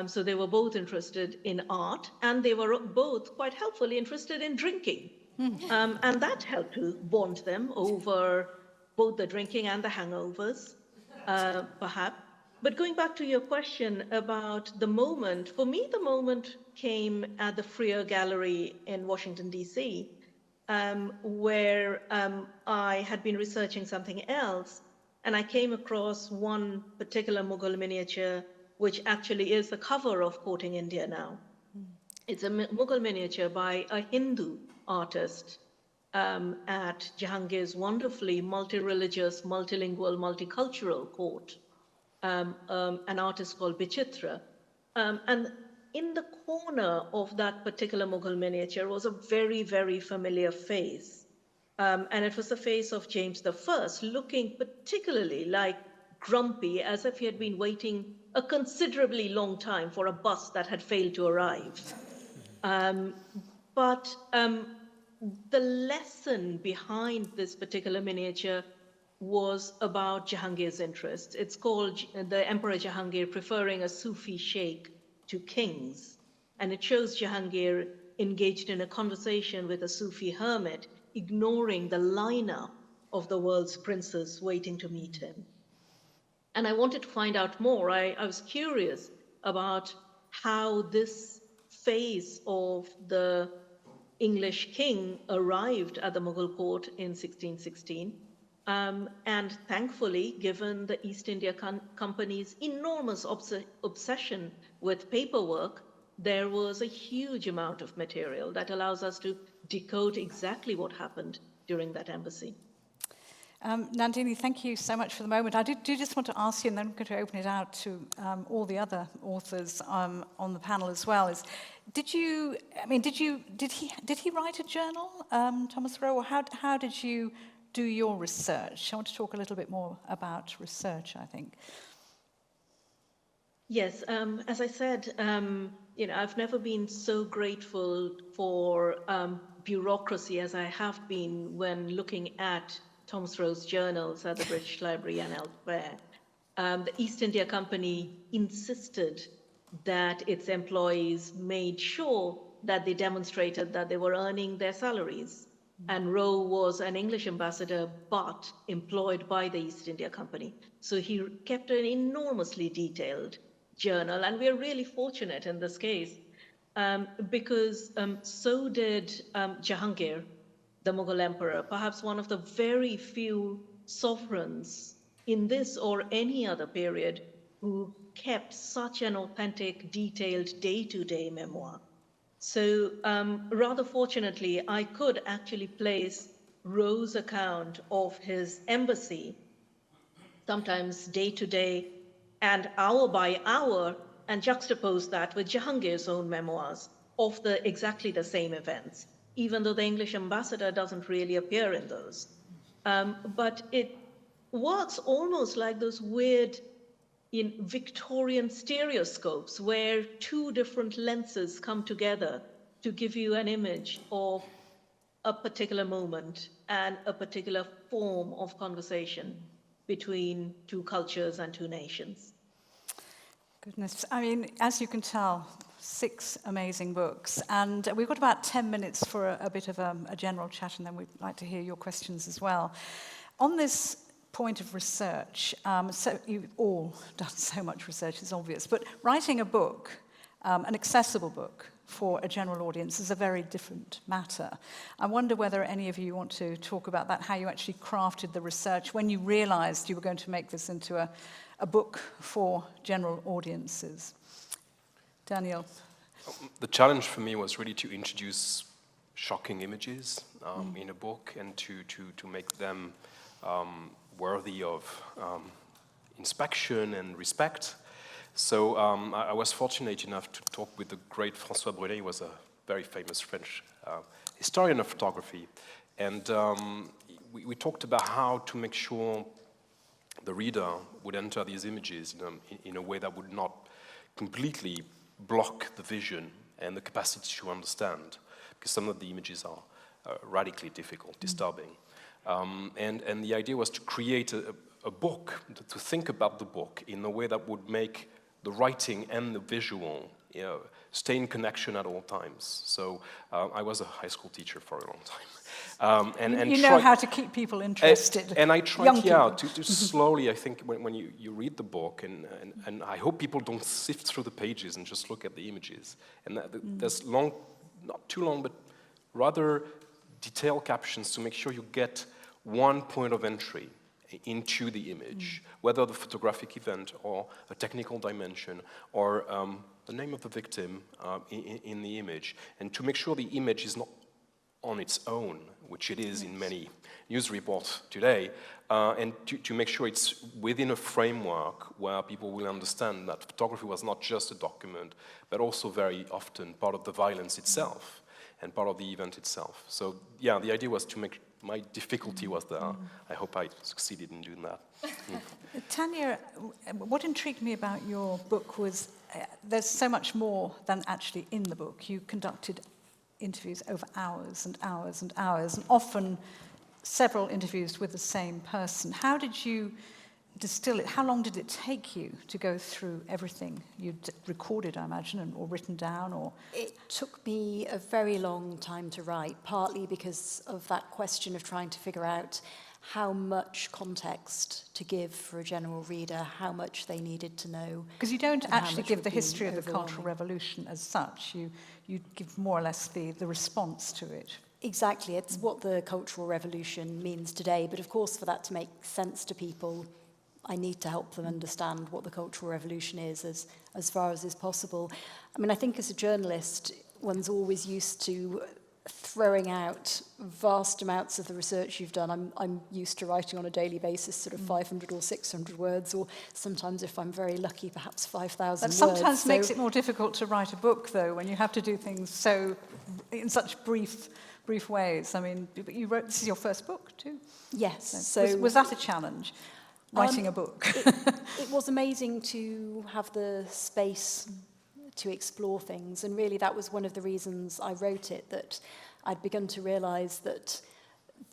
So they were both interested in art, and they were both quite helpfully interested in drinking. And that helped to bond them over both the drinking and the hangovers, perhaps. But going back to your question about the moment, for me, the moment came at the Freer Gallery in Washington, D.C., where I had been researching something else, and I came across one particular Mughal miniature, which actually is the cover of Courting India now. It's a Mughal miniature by a Hindu artist at Jahangir's wonderfully multi-religious, multilingual, multicultural court. An artist called Bichitra. And in the corner of that particular Mughal miniature was a very, very familiar face. And it was the face of James I, looking particularly like grumpy, as if he had been waiting a considerably long time for a bus that had failed to arrive. But the lesson behind this particular miniature was about Jahangir's interests. It's called the Emperor Jahangir preferring a Sufi sheikh to kings. And it shows Jahangir engaged in a conversation with a Sufi hermit, ignoring the lineup of the world's princes waiting to meet him. And I wanted to find out more. I was curious about how this phase of the English king arrived at the Mughal court in 1616. And thankfully, given the East India Company's enormous obsession with paperwork, there was a huge amount of material that allows us to decode exactly what happened during that embassy. Nandini, thank you so much for the moment. I do just want to ask you, and then I'm going to open it out to all the other authors on the panel as well. Did he write a journal, Thomas Rowe, or how did you do your research? I want to talk a little bit more about research, I think. Yes, as I said, I've never been so grateful for bureaucracy as I have been when looking at Thomas Rowe's journals at the British Library and elsewhere. The East India Company insisted that its employees made sure that they demonstrated that they were earning their salaries. And Rowe was an English ambassador, but employed by the East India Company. So he kept an enormously detailed journal. And we're really fortunate in this case because so did Jahangir, the Mughal emperor, perhaps one of the very few sovereigns in this or any other period who kept such an authentic, detailed, day-to-day memoir. So rather fortunately, I could actually place Rowe's account of his embassy, sometimes day to day and hour by hour, and juxtapose that with Jahangir's own memoirs of exactly the same events, even though the English ambassador doesn't really appear in those. But it works almost like those weird in Victorian stereoscopes where two different lenses come together to give you an image of a particular moment and a particular form of conversation between two cultures and two nations. Goodness, I mean, as you can tell, 6 amazing books, and we've got about 10 minutes for a bit of a general chat, and then we'd like to hear your questions as well. On this point of research, so you've all done so much research, it's obvious, but writing a book, an accessible book for a general audience is a very different matter. I wonder whether any of you want to talk about that, how you actually crafted the research when you realized you were going to make this into a book for general audiences. Daniel. The challenge for me was really to introduce shocking images in a book and to make them worthy of inspection and respect. So I was fortunate enough to talk with the great François Brunet. He was a very famous French historian of photography. And we talked about how to make sure the reader would enter these images in a way that would not completely block the vision and the capacity to understand, because some of the images are radically difficult, disturbing. And the idea was to create a book, to think about the book in a way that would make the writing and the visual stay in connection at all times. So I was a high school teacher for a long time. And you know how to keep people interested. And I tried, to slowly, I think, when you read the book, and I hope people don't sift through the pages and just look at the images. And there's long, not too long, but rather detailed captions to make sure you get one point of entry into the image, whether the photographic event or a technical dimension or the name of the victim in the image, and to make sure the image is not on its own, which it is in many news reports today, and to make sure it's within a framework where people will understand that photography was not just a document, but also very often part of the violence itself and part of the event itself. So yeah, the idea was to make, my difficulty was there. I hope I succeeded in doing that. Tania, what intrigued me about your book was there's so much more than actually in the book. You conducted interviews over hours and hours and hours, and often several interviews with the same person. How did you distill it? How long did it take you to go through everything you'd recorded, I imagine, or written down? Or it took me a very long time to write, partly because of that question of trying to figure out how much context to give for a general reader, how much they needed to know. Because you don't actually give the history of the Cultural Revolution as such. You give more or less the response to it. Exactly. It's what the Cultural Revolution means today. But of course, for that to make sense to people, I need to help them understand what the Cultural Revolution is as far as is possible. I mean, I think as a journalist, one's always used to throwing out vast amounts of the research you've done. I'm used to writing on a daily basis sort of 500 or 600 words, or sometimes, if I'm very lucky, perhaps 5,000 words. That sometimes makes it more difficult to write a book, though, when you have to do things in such brief ways. I mean, you wrote, this is your first book, too? Yes. So was that a challenge, writing a book? It was amazing to have the space to explore things, and really that was one of the reasons I wrote it, that I'd begun to realise that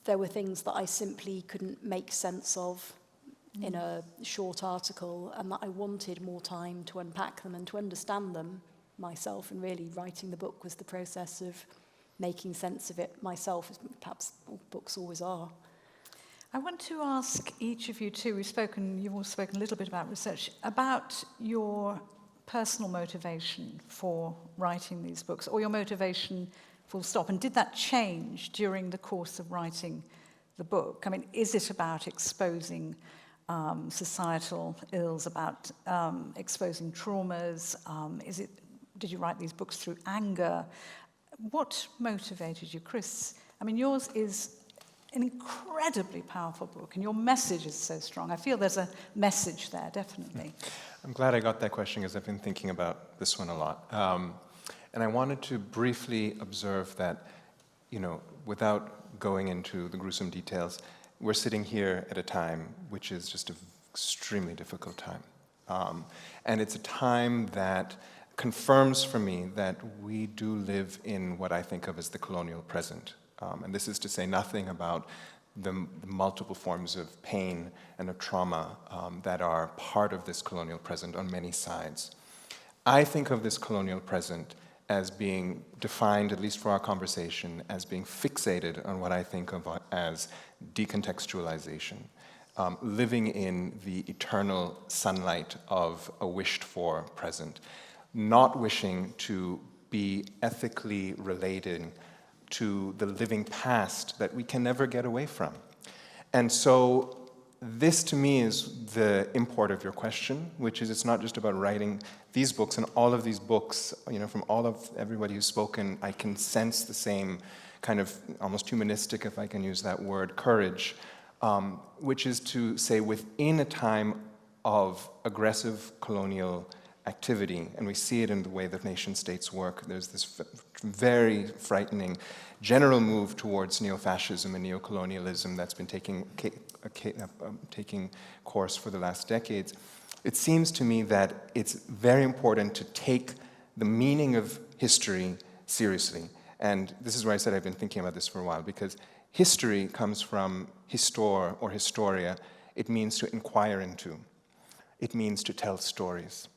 there were things that I simply couldn't make sense of in a short article, and that I wanted more time to unpack them and to understand them myself, and really writing the book was the process of making sense of it myself, as perhaps books always are. I want to ask each of you too, you've all spoken a little bit about research, about your personal motivation for writing these books, or your motivation full stop, and did that change during the course of writing the book? I mean, is it about exposing societal ills, about exposing traumas? Did you write these books through anger? What motivated you, Chris? I mean, yours is an incredibly powerful book, and your message is so strong. I feel there's a message there, definitely. I'm glad I got that question, because I've been thinking about this one a lot. And I wanted to briefly observe that, without going into the gruesome details, we're sitting here at a time which is just an extremely difficult time. And it's a time that confirms for me that we do live in what I think of as the colonial present. And this is to say nothing about the multiple forms of pain and of trauma that are part of this colonial present on many sides. I think of this colonial present as being defined, at least for our conversation, as being fixated on what I think of as decontextualization, living in the eternal sunlight of a wished-for present, not wishing to be ethically related to the living past that we can never get away from. And so this to me is the import of your question, which is it's not just about writing these books, and all of these books, from all of everybody who's spoken, I can sense the same kind of almost humanistic, if I can use that word, courage, which is to say within a time of aggressive colonial activity, and we see it in the way that nation-states work, there's this very frightening general move towards neo-fascism and neo-colonialism that's been taking course for the last decades. It seems to me that it's very important to take the meaning of history seriously. And this is where I said I've been thinking about this for a while, because history comes from histor or historia. It means to inquire into. It means to tell stories.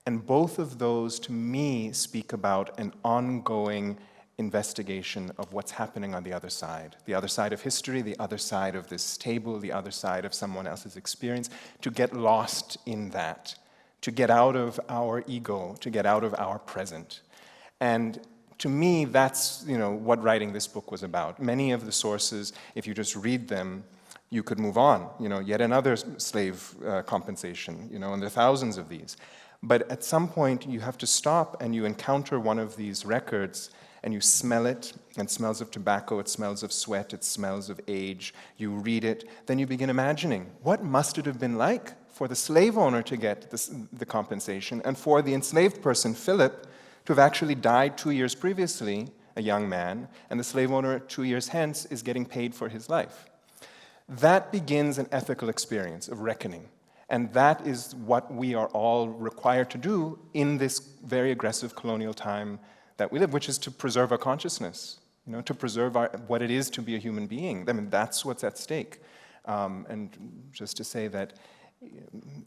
And both of those, to me, speak about an ongoing investigation of what's happening on the other side of history, the other side of this table, the other side of someone else's experience, to get lost in that, to get out of our ego, to get out of our present. And to me, that's what writing this book was about. Many of the sources, if you just read them, you could move on. Yet another slave compensation, and there are thousands of these. But at some point, you have to stop and you encounter one of these records and you smell it, and it smells of tobacco, it smells of sweat, it smells of age. You read it, then you begin imagining, what must it have been like for the slave owner to get the compensation, and for the enslaved person, Philip, to have actually died 2 years previously, a young man, and the slave owner 2 years hence is getting paid for his life. That begins an ethical experience of reckoning. And that is what we are all required to do in this very aggressive colonial time that we live, which is to preserve our consciousness, to preserve what it is to be a human being. I mean, that's what's at stake. And just to say that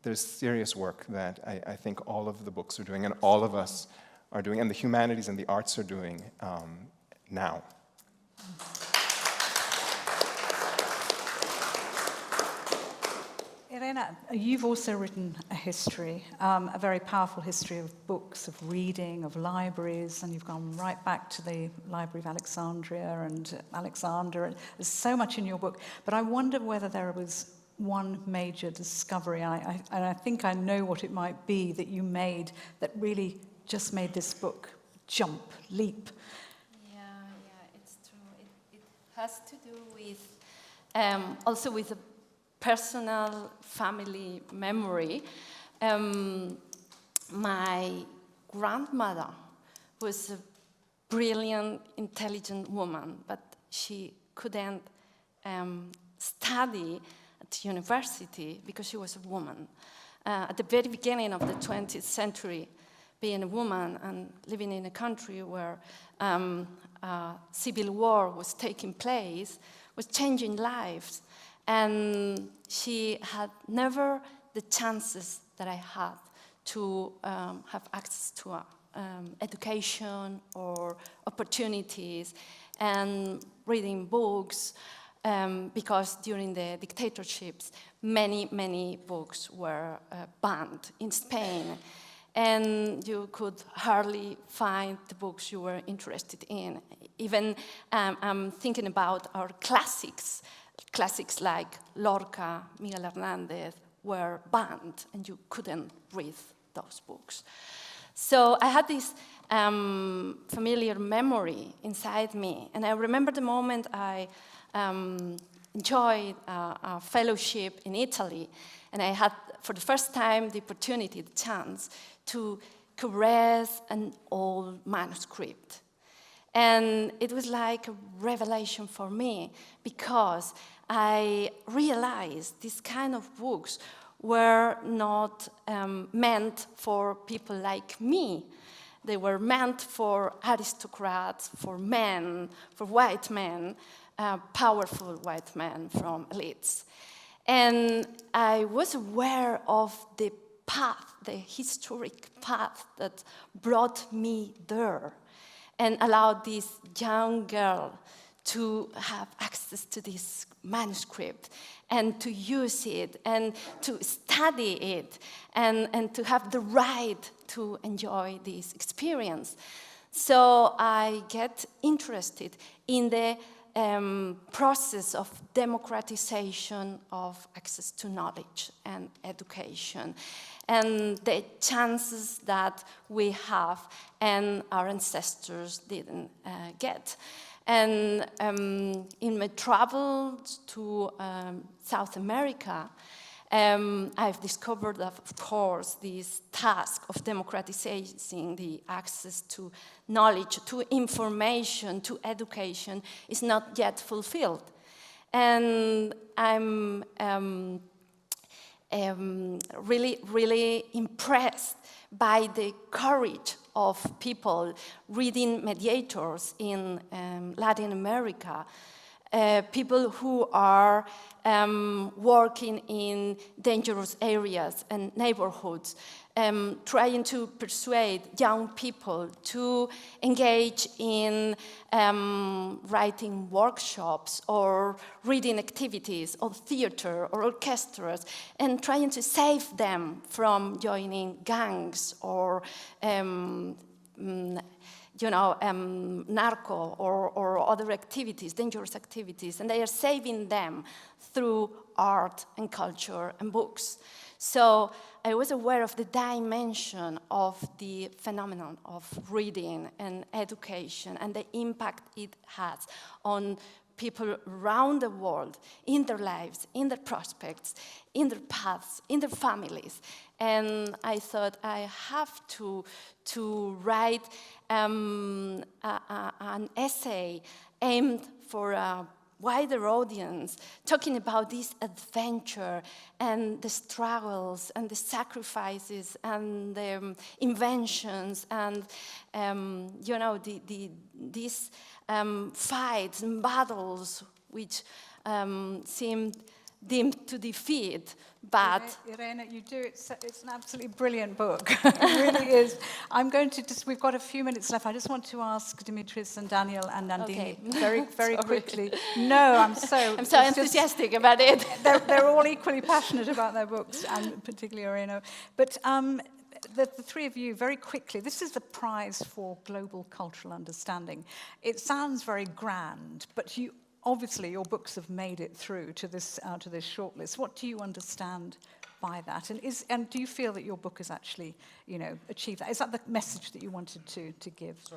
there's serious work that I think all of the books are doing, and all of us are doing, and the humanities and the arts are doing now. Elena, you've also written a history, a very powerful history of books, of reading, of libraries, and you've gone right back to the Library of Alexandria and Alexander, and there's so much in your book. But I wonder whether there was one major discovery, and I think I know what it might be, that you made that really just made this book jump, leap. Yeah, it's true. It has to do with, also with a personal family memory. My grandmother was a brilliant, intelligent woman, but she couldn't study at university because she was a woman. At the very beginning of the 20th century, being a woman and living in a country where civil war was taking place was changing lives. And she had never the chances that I had to have access to education or opportunities and reading books, because during the dictatorships, many books were banned in Spain. And you could hardly find the books you were interested in. Even I'm thinking about our classics like Lorca, Miguel Hernández were banned, and you couldn't read those books. So I had this familiar memory inside me, and I remember the moment I enjoyed a fellowship in Italy, and I had, for the first time, the opportunity, the chance, to caress an old manuscript. And it was like a revelation for me, because I realized these kind of books were not meant for people like me. They were meant for aristocrats, for men, for white men, powerful white men from elites. And I was aware of the path, the historic path that brought me there, and allowed this young girl to have access to this manuscript and to use it and to study it and to have the right to enjoy this experience. So I get interested in the process of democratization of access to knowledge and education, and the chances that we have and our ancestors didn't get. And in my travels to South America, I've discovered that, of course, this task of democratizing the access to knowledge, to information, to education is not yet fulfilled. And I'm really, really impressed by the courage of people reading mediators in Latin America, people who are working in dangerous areas and neighborhoods, trying to persuade young people to engage in writing workshops or reading activities or theater or orchestras, and trying to save them from joining gangs or narco or other activities, dangerous activities, and they are saving them through art and culture and books. So I was aware of the dimension of the phenomenon of reading and education and the impact it has on people around the world, in their lives, in their prospects, in their paths, in their families. And I thought I have to write an essay aimed for a wider audience, talking about this adventure and the struggles and the sacrifices and the inventions and these fights and battles which seemed deemed to defeat, but... Irene, you do, it's an absolutely brilliant book. It really is. I'm going to we've got a few minutes left. I just want to ask Dimitris and Daniel and Nandini very quickly. No, I'm so enthusiastic about it. They're all equally passionate about their books, and particularly Irene. But the three of you, very quickly, this is the prize for global cultural understanding. It sounds very grand, but obviously, your books have made it through to this shortlist. What do you understand by that? And do you feel that your book has actually, achieved that? Is that the message that you wanted to give? So,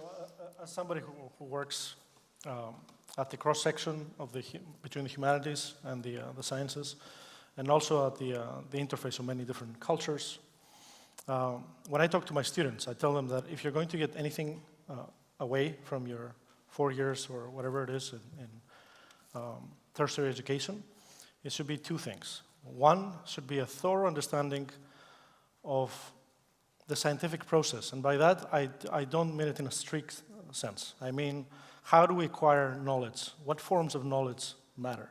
as somebody who works at the cross section of between the humanities and the sciences, and also at the interface of many different cultures, when I talk to my students, I tell them that if you're going to get anything away from your 4 years or whatever it is in tertiary education, it should be two things. One should be a thorough understanding of the scientific process, and by that I don't mean it in a strict sense. I mean, how do we acquire knowledge? What forms of knowledge matter?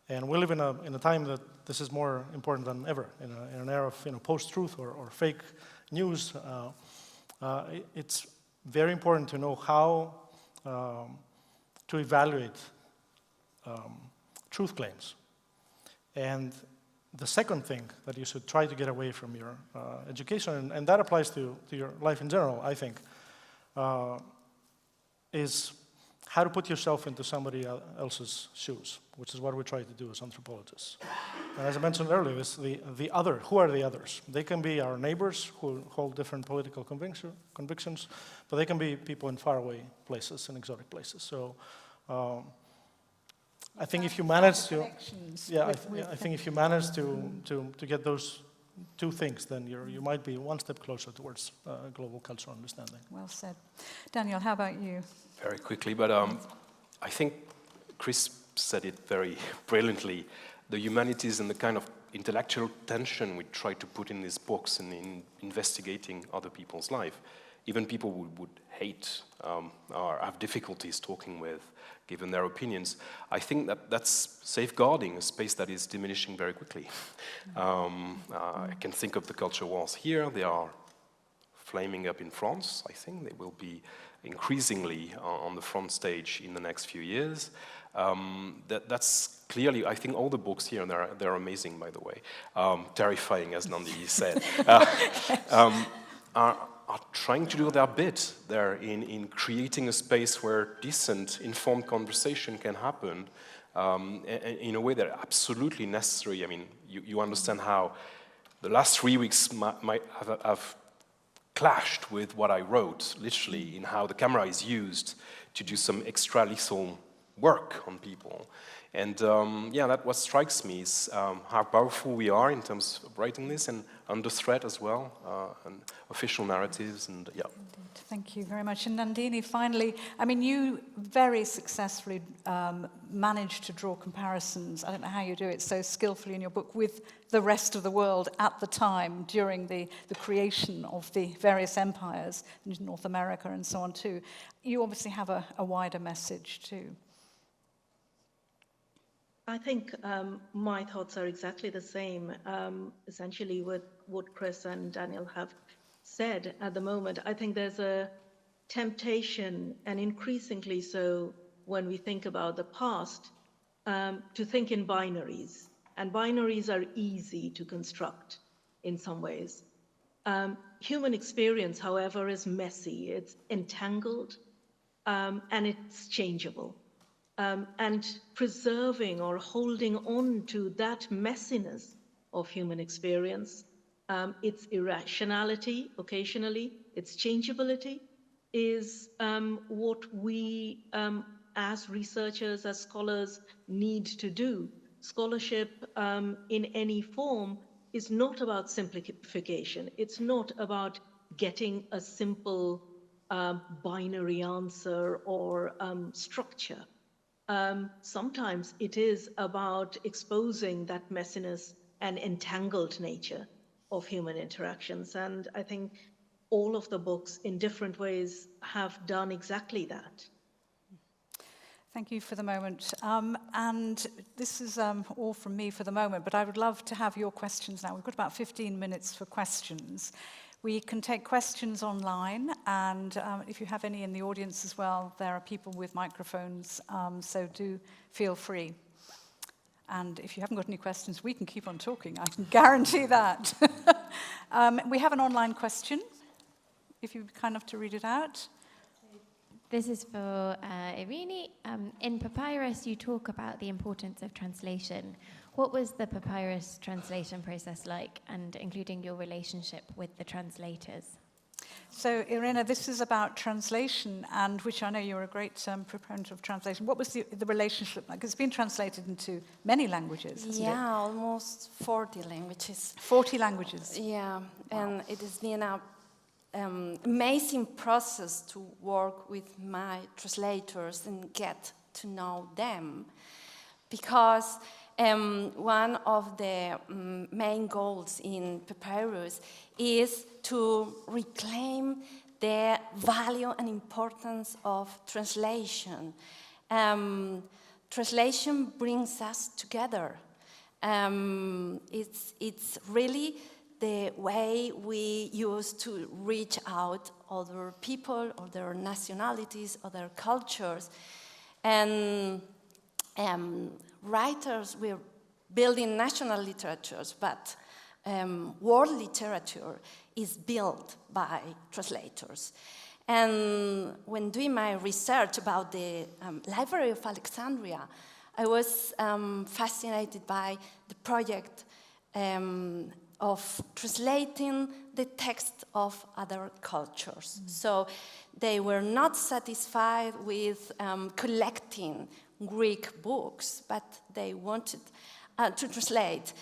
And we live in a time that this is more important than ever. In an era of post-truth or fake news, it's very important to know how to evaluate truth claims. And the second thing that you should try to get away from your education, and that applies to your life in general, I think, is how to put yourself into somebody else's shoes, which is what we try to do as anthropologists. And as I mentioned earlier, the other, who are the others? They can be our neighbors who hold different political convictions, but they can be people in faraway places and exotic places. So I think if you manage to, I think if you manage to get those two things, then you might be one step closer towards global cultural understanding. Well said. Daniel, how about you? Very quickly, but I think Chris said it very brilliantly. The humanities and the kind of intellectual tension we try to put in these books and in investigating other people's life, even people who would hate or have difficulties talking with, given their opinions, I think that's safeguarding a space that is diminishing very quickly. I can think of the culture wars here. They are flaming up in France. I think they will be increasingly on the front stage in the next few years. That's clearly, I think all the books here, and they're amazing, by the way, terrifying, as Nandini said, are trying to do their bit there in creating a space where decent, informed conversation can happen in a way that absolutely necessary. I mean, you understand how the last 3 weeks might have clashed with what I wrote, literally, in how the camera is used to do some extra lethal work on people. And yeah, that's what strikes me is how powerful we are in terms of writing this, and under threat as well, and official narratives, and yeah. Indeed. Thank you very much. And Nandini, finally, I mean, you very successfully managed to draw comparisons, I don't know how you do it so skillfully in your book, with the rest of the world at the time during the creation of the various empires in North America and so on too. You obviously have a wider message too. I think my thoughts are exactly the same, essentially with what Chris and Daniel have said at the moment. I think there's a temptation, and increasingly so when we think about the past, to think in binaries. And binaries are easy to construct in some ways. Human experience, however, is messy, it's entangled, and it's changeable. And preserving or holding on to that messiness of human experience, its irrationality occasionally, its changeability, is what we as researchers, as scholars, need to do. Scholarship in any form is not about simplification. It's not about getting a simple binary answer or structure. Sometimes it is about exposing that messiness and entangled nature of human interactions. And I think all of the books in different ways have done exactly that. Thank you for the moment. And this is all from me for the moment, but I would love to have your questions now. We've got about 15 minutes for questions. We can take questions online, and if you have any in the audience as well, there are people with microphones, so do feel free. And if you haven't got any questions, we can keep on talking. I can guarantee that. We have an online question, if you'd be kind enough to read it out. This is for Irini. In Papyrus, you talk about the importance of translation. What was the Papyrus translation process like, and including your relationship with the translators? So, Irina, this is about translation, and which I know you're a great proponent of translation. What was the relationship like? It's been translated into many languages, hasn't it? Yeah, almost 40 languages. 40 languages. Yeah, wow. And it has been an amazing process to work with my translators and get to know them, because one of the main goals in Papyrus is to reclaim the value and importance of translation. Translation brings us together. It's really the way we use to reach out other people, other nationalities, other cultures. And writers, we're building national literatures, but world literature is built by translators. And when doing my research about the Library of Alexandria, I was fascinated by the project of translating the text of other cultures. So they were not satisfied with collecting Greek books, but they wanted to translate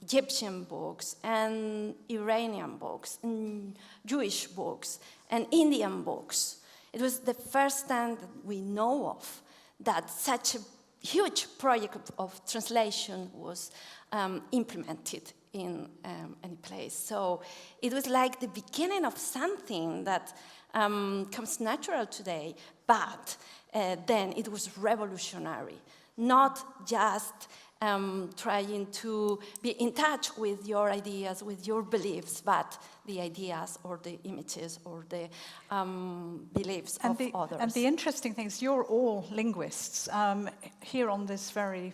Egyptian books and Iranian books and Jewish books and Indian books. It was the first time that we know of that such a huge project of translation was implemented in any place. So it was like the beginning of something that comes natural today, but then it was revolutionary, not just trying to be in touch with your ideas, with your beliefs, but the ideas or the images or the beliefs of others. And the interesting thing is you're all linguists. Here on this very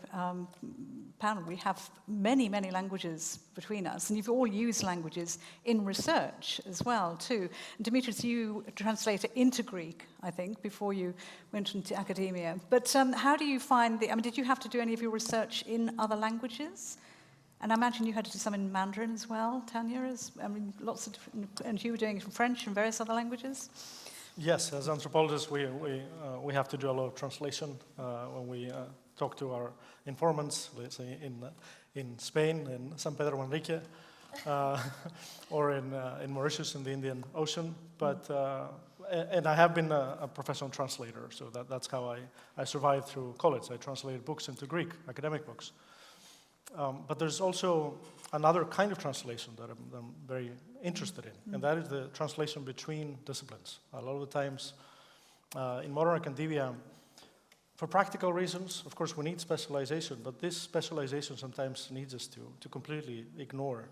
panel, we have many, many languages between us, and you've all used languages in research as well, too. And Dimitris, you translated into Greek, I think, before you went into academia. But how do you find did you have to do any of your research in other languages? And I imagine you had to do some in Mandarin as well, Tania. Lots of different, and you were doing it in French and various other languages. Yes, as anthropologists, we have to do a lot of translation when we talk to our informants, let's say in Spain, in San Pedro Manrique, or in Mauritius in the Indian Ocean. But and I have been a professional translator, so that's how I survived through college. I translated books into Greek, academic books. But there's also another kind of translation that I'm very interested in, and that is the translation between disciplines. A lot of the times in modern academia, for practical reasons, of course, we need specialization, but this specialization sometimes needs us to completely ignore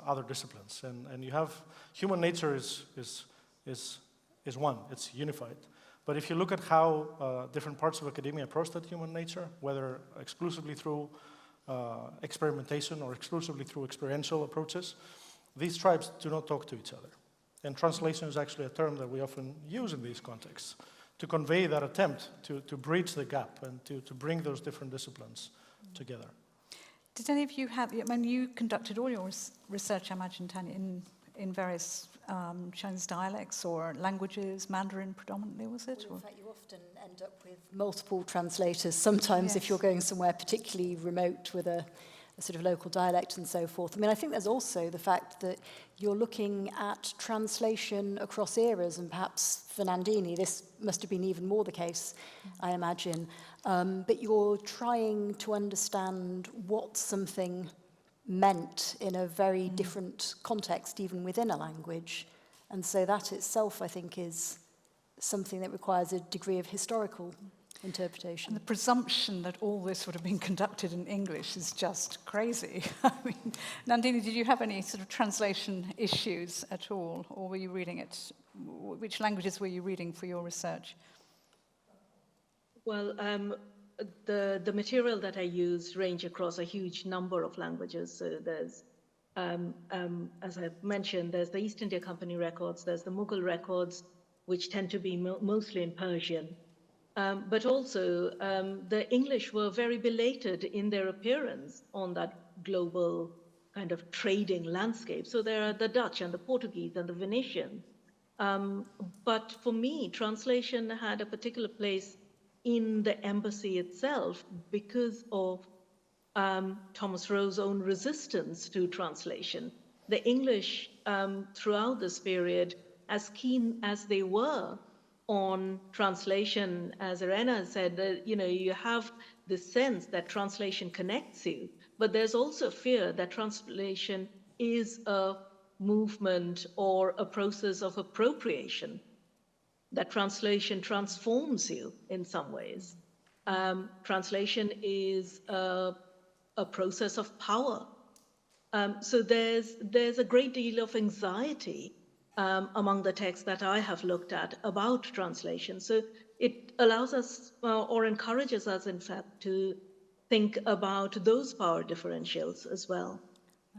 other disciplines. And you have, human nature is one, it's unified. But if you look at how different parts of academia approach that human nature, whether exclusively through experimentation or exclusively through experiential approaches, these tribes do not talk to each other. And translation is actually a term that we often use in these contexts to convey that attempt to bridge the gap and to bring those different disciplines together. Did any of you have, I mean, you conducted all your research, I imagine, Tania, in various Chinese dialects or languages, Mandarin predominantly, was it? Well, in fact, you often end up with multiple translators. Sometimes if you're going somewhere particularly remote with a sort of local dialect and so forth. I mean, I think there's also the fact that you're looking at translation across eras, and perhaps for Nandini, this must have been even more the case, I imagine. But you're trying to understand what something meant in a very different context, even within a language. And so that itself, I think, is something that requires a degree of historical interpretation. And the presumption that all this would have been conducted in English is just crazy. I mean, Nandini, did you have any sort of translation issues at all, or were you reading it? Which languages were you reading for your research? Well, the material that I use range across a huge number of languages. So there's, as I mentioned, there's the East India Company records, there's the Mughal records, which tend to be mostly in Persian. But also, the English were very belated in their appearance on that global kind of trading landscape. So there are the Dutch and the Portuguese and the Venetian. But for me, translation had a particular place in the embassy itself because of Thomas Roe's own resistance to translation. The English, throughout this period, as keen as they were on translation, as Irena said, that, you know, you have the sense that translation connects you, but there's also fear that translation is a movement or a process of appropriation, that translation transforms you in some ways. Translation is a process of power. So there's a great deal of anxiety among the texts that I have looked at about translation. So it allows us or encourages us, in fact, to think about those power differentials as well.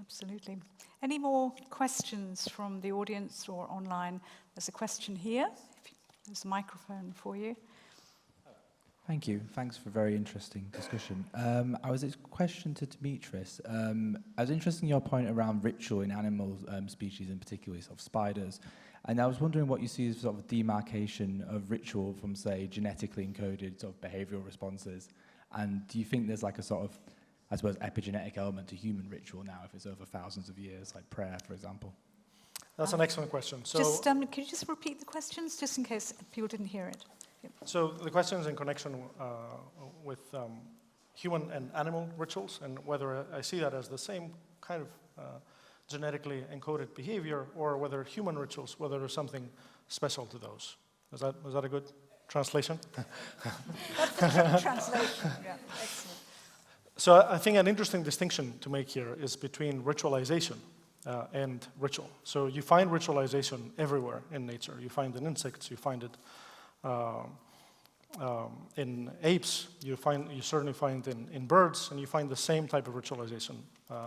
Absolutely. Any more questions from the audience or online? There's a question here. There's a microphone for you. Thank you. Thanks for a very interesting discussion. I was a question to Dimitris. I was interested in your point around ritual in animal species, in particular sort of spiders. And I was wondering what you see as sort of demarcation of ritual from, say, genetically encoded sort of behavioral responses. And do you think there's like a sort of, I suppose, epigenetic element to human ritual now, if it's over thousands of years, like prayer, for example? That's an excellent question. So, could you just repeat the questions, just in case people didn't hear it? Yep. So the question is in connection with human and animal rituals, and whether I see that as the same kind of genetically encoded behavior, or whether human rituals, whether there's something special to those. Is that a good translation? That's a good translation. Yeah, excellent. So I think an interesting distinction to make here is between ritualization and ritual. So you find ritualization everywhere in nature. You find it in insects, you find it in apes, you certainly find in birds, and you find the same type of ritualization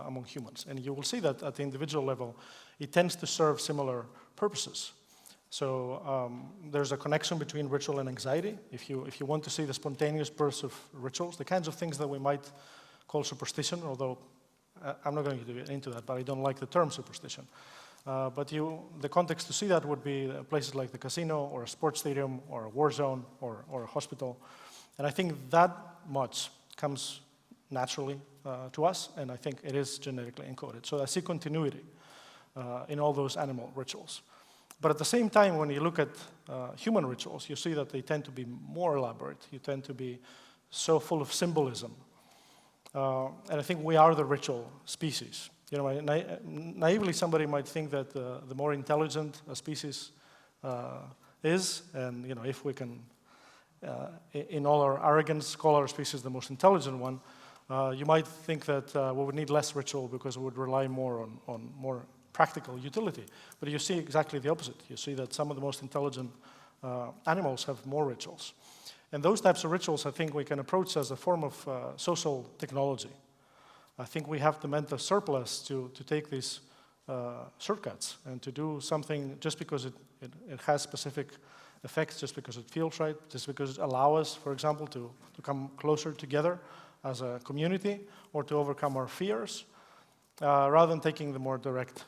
among humans. And you will see that at the individual level, it tends to serve similar purposes. So there's a connection between ritual and anxiety. If you want to see the spontaneous bursts of rituals, the kinds of things that we might call superstition, although I'm not going to get into that, but I don't like the term superstition. But the context to see that would be places like the casino or a sports stadium or a war zone or a hospital. And I think that much comes naturally to us, and I think it is genetically encoded. So I see continuity in all those animal rituals. But at the same time, when you look at human rituals, you see that they tend to be more elaborate. You tend to be so full of symbolism. And I think we are the ritual species. You know, naively, somebody might think that the more intelligent a species is, and you know, if we can, in all our arrogance, call our species the most intelligent one, you might think that we would need less ritual because we would rely more on more practical utility. But you see exactly the opposite. You see that some of the most intelligent animals have more rituals. And those types of rituals, I think we can approach as a form of social technology. I think we have the mental surplus to take these shortcuts and to do something just because it has specific effects, just because it feels right, just because it allows us, for example, to come closer together as a community or to overcome our fears, rather than taking the more direct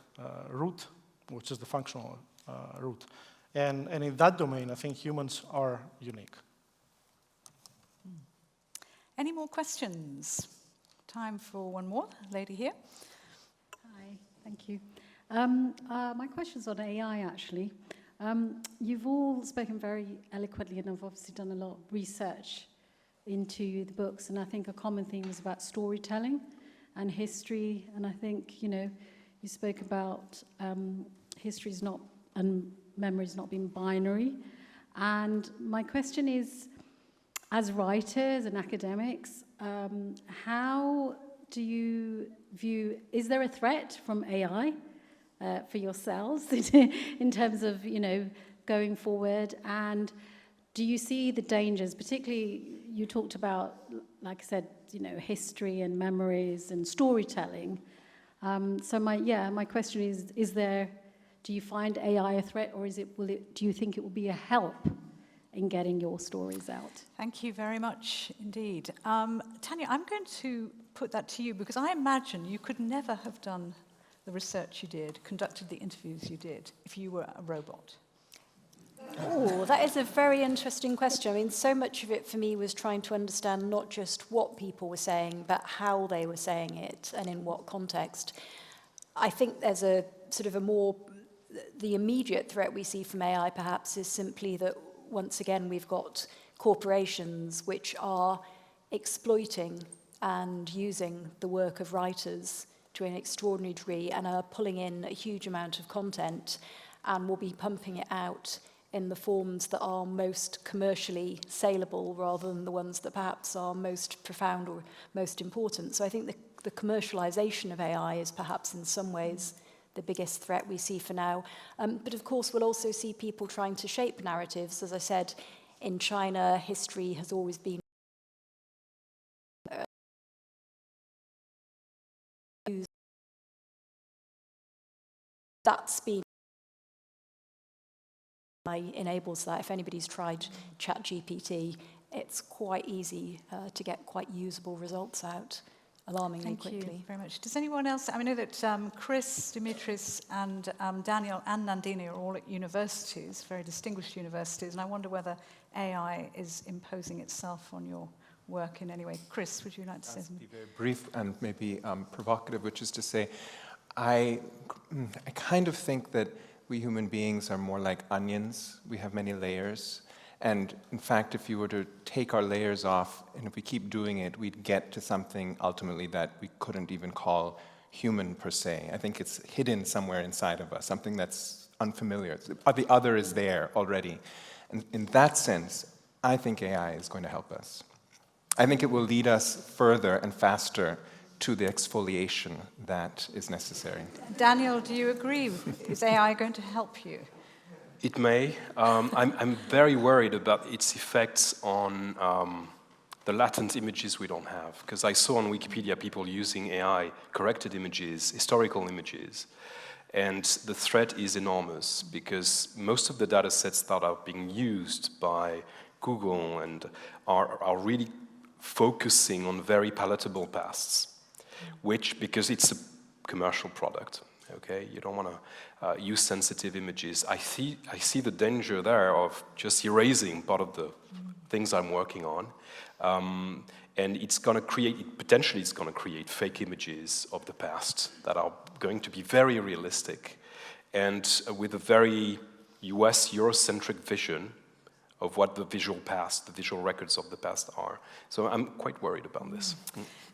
route, which is the functional route. And in that domain, I think humans are unique. Any more questions? Time for one more. Lady here. Hi, thank you. My question's on AI, actually. You've all spoken very eloquently and have obviously done a lot of research into the books, and I think a common theme is about storytelling and history, and I think, you know, you spoke about history's not, and memory's not being binary, and my question is, as writers and academics, how do you view, is there a threat from AI for yourselves in terms of, you know, going forward? And do you see the dangers, particularly you talked about, like I said, you know, history and memories and storytelling. So my question is there, do you find AI a threat, or do you think it will be a help in getting your stories out? Thank you very much indeed. Tania, I'm going to put that to you because I imagine you could never have done the research you did, conducted the interviews you did, if you were a robot. Oh, that is a very interesting question. I mean, so much of it for me was trying to understand not just what people were saying, but how they were saying it and in what context. I think there's a sort of the immediate threat we see from AI perhaps is simply that once again we've got corporations which are exploiting and using the work of writers to an extraordinary degree and are pulling in a huge amount of content and will be pumping it out in the forms that are most commercially saleable rather than the ones that perhaps are most profound or most important. So I think the commercialization of AI is perhaps in some ways the biggest threat we see for now. But of course, we'll also see people trying to shape narratives. As I said, in China, history has always been that's been enables that. If anybody's tried ChatGPT, it's quite easy to get quite usable results out alarmingly quickly. Thank you very much. Does anyone else, I know that Chris, Dimitris, and Daniel and Nandini are all at universities, very distinguished universities, and I wonder whether AI is imposing itself on your work in any way. Chris, would you like to say something? Be very brief and maybe provocative, which is to say, I kind of think that we human beings are more like onions. We have many layers. And in fact, if you were to take our layers off, and if we keep doing it, we'd get to something ultimately that we couldn't even call human per se. I think it's hidden somewhere inside of us, something that's unfamiliar. The other is there already. And in that sense, I think AI is going to help us. I think it will lead us further and faster to the exfoliation that is necessary. Daniel, do you agree? Is AI going to help you? It may. I'm very worried about its effects on the latent images we don't have. Because I saw on Wikipedia people using AI, corrected images, historical images. And the threat is enormous because most of the data sets that are being used by Google and are really focusing on very palatable pasts, which, because it's a commercial product, okay? You don't want to use sensitive images. I see the danger there of just erasing part of the things I'm working on. And it's going to create, potentially it's going to create fake images of the past that are going to be very realistic and with a very US Eurocentric vision of what the visual past, the visual records of the past are. So I'm quite worried about this.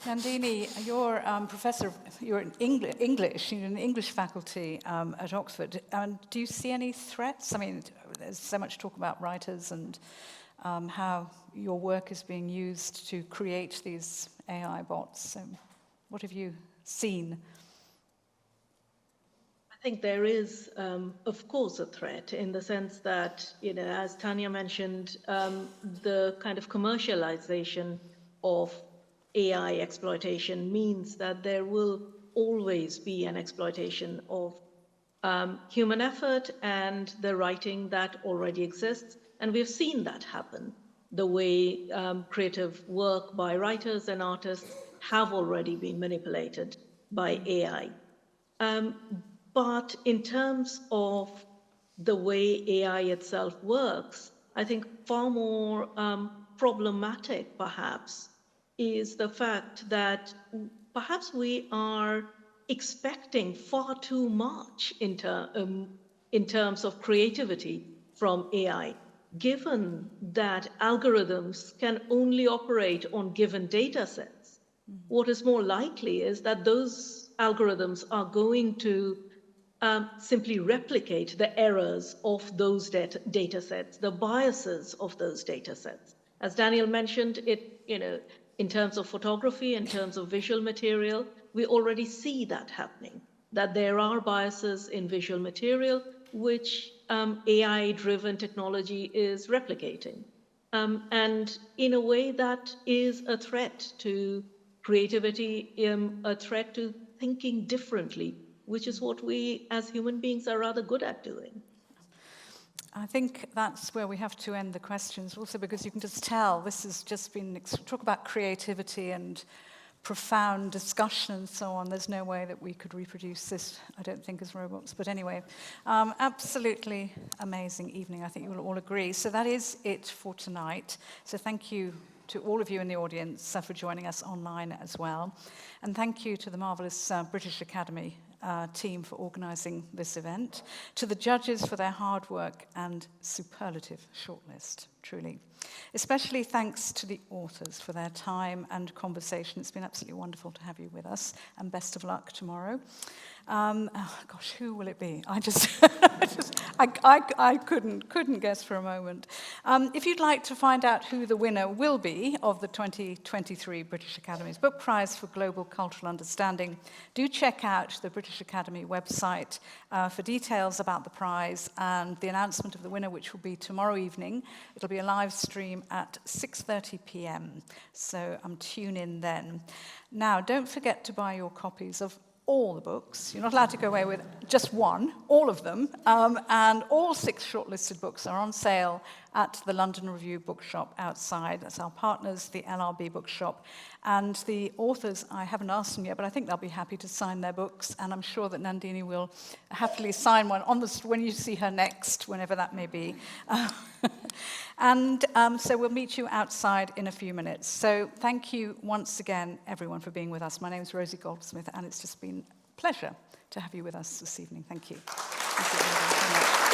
Nandini, you're professor, you're in English, you're in the English faculty at Oxford. Do you see any threats? I mean, there's so much talk about writers and how your work is being used to create these AI bots. What have you seen? I think there is, of course, a threat in the sense that, as Tania mentioned, the kind of commercialization of AI exploitation means that there will always be an exploitation of human effort and the writing that already exists. And we've seen that happen, the way creative work by writers and artists have already been manipulated by AI. But in terms of the way AI itself works, I think far more problematic, perhaps, is the fact that perhaps we are expecting far too much in terms of creativity from AI, given that algorithms can only operate on given data sets. What is more likely is that those algorithms are going to simply replicate the errors of those data sets, the biases of those data sets. As Daniel mentioned, in terms of photography, in terms of visual material, we already see that happening, that there are biases in visual material which AI-driven technology is replicating. And in a way that is a threat to creativity, a threat to thinking differently, which is what we as human beings are rather good at doing. I think that's where we have to end the questions, also because you can just tell this has just been, talk about creativity and profound discussion and so on. There's no way that we could reproduce this, I don't think, as robots. But anyway, absolutely amazing evening, I think you will all agree. So that is it for tonight. So thank you to all of you in the audience for joining us online as well. And thank you to the marvellous British Academy team for organising this event, to the judges for their hard work and superlative shortlist, truly. Especially thanks to the authors for their time and conversation. It's been absolutely wonderful to have you with us, and best of luck tomorrow. Gosh, who will it be? I couldn't guess for a moment. If you'd like to find out who the winner will be of the 2023 British Academy's Book Prize for Global Cultural Understanding, do check out the British Academy website for details about the prize and the announcement of the winner, which will be tomorrow evening. It'll be a live stream at 6:30 p.m. So tune in then. Now, don't forget to buy your copies of all the books. You're not allowed to go away with just one, all of them. And all 6 shortlisted books are on sale at the London Review Bookshop outside. That's our partners, the LRB Bookshop. And the authors, I haven't asked them yet, but I think they'll be happy to sign their books. And I'm sure that Nandini will happily sign one when you see her next, whenever that may be. And so we'll meet you outside in a few minutes. So thank you once again, everyone, for being with us. My name is Rosie Goldsmith, and it's just been a pleasure to have you with us this evening. Thank you. Thank you very much.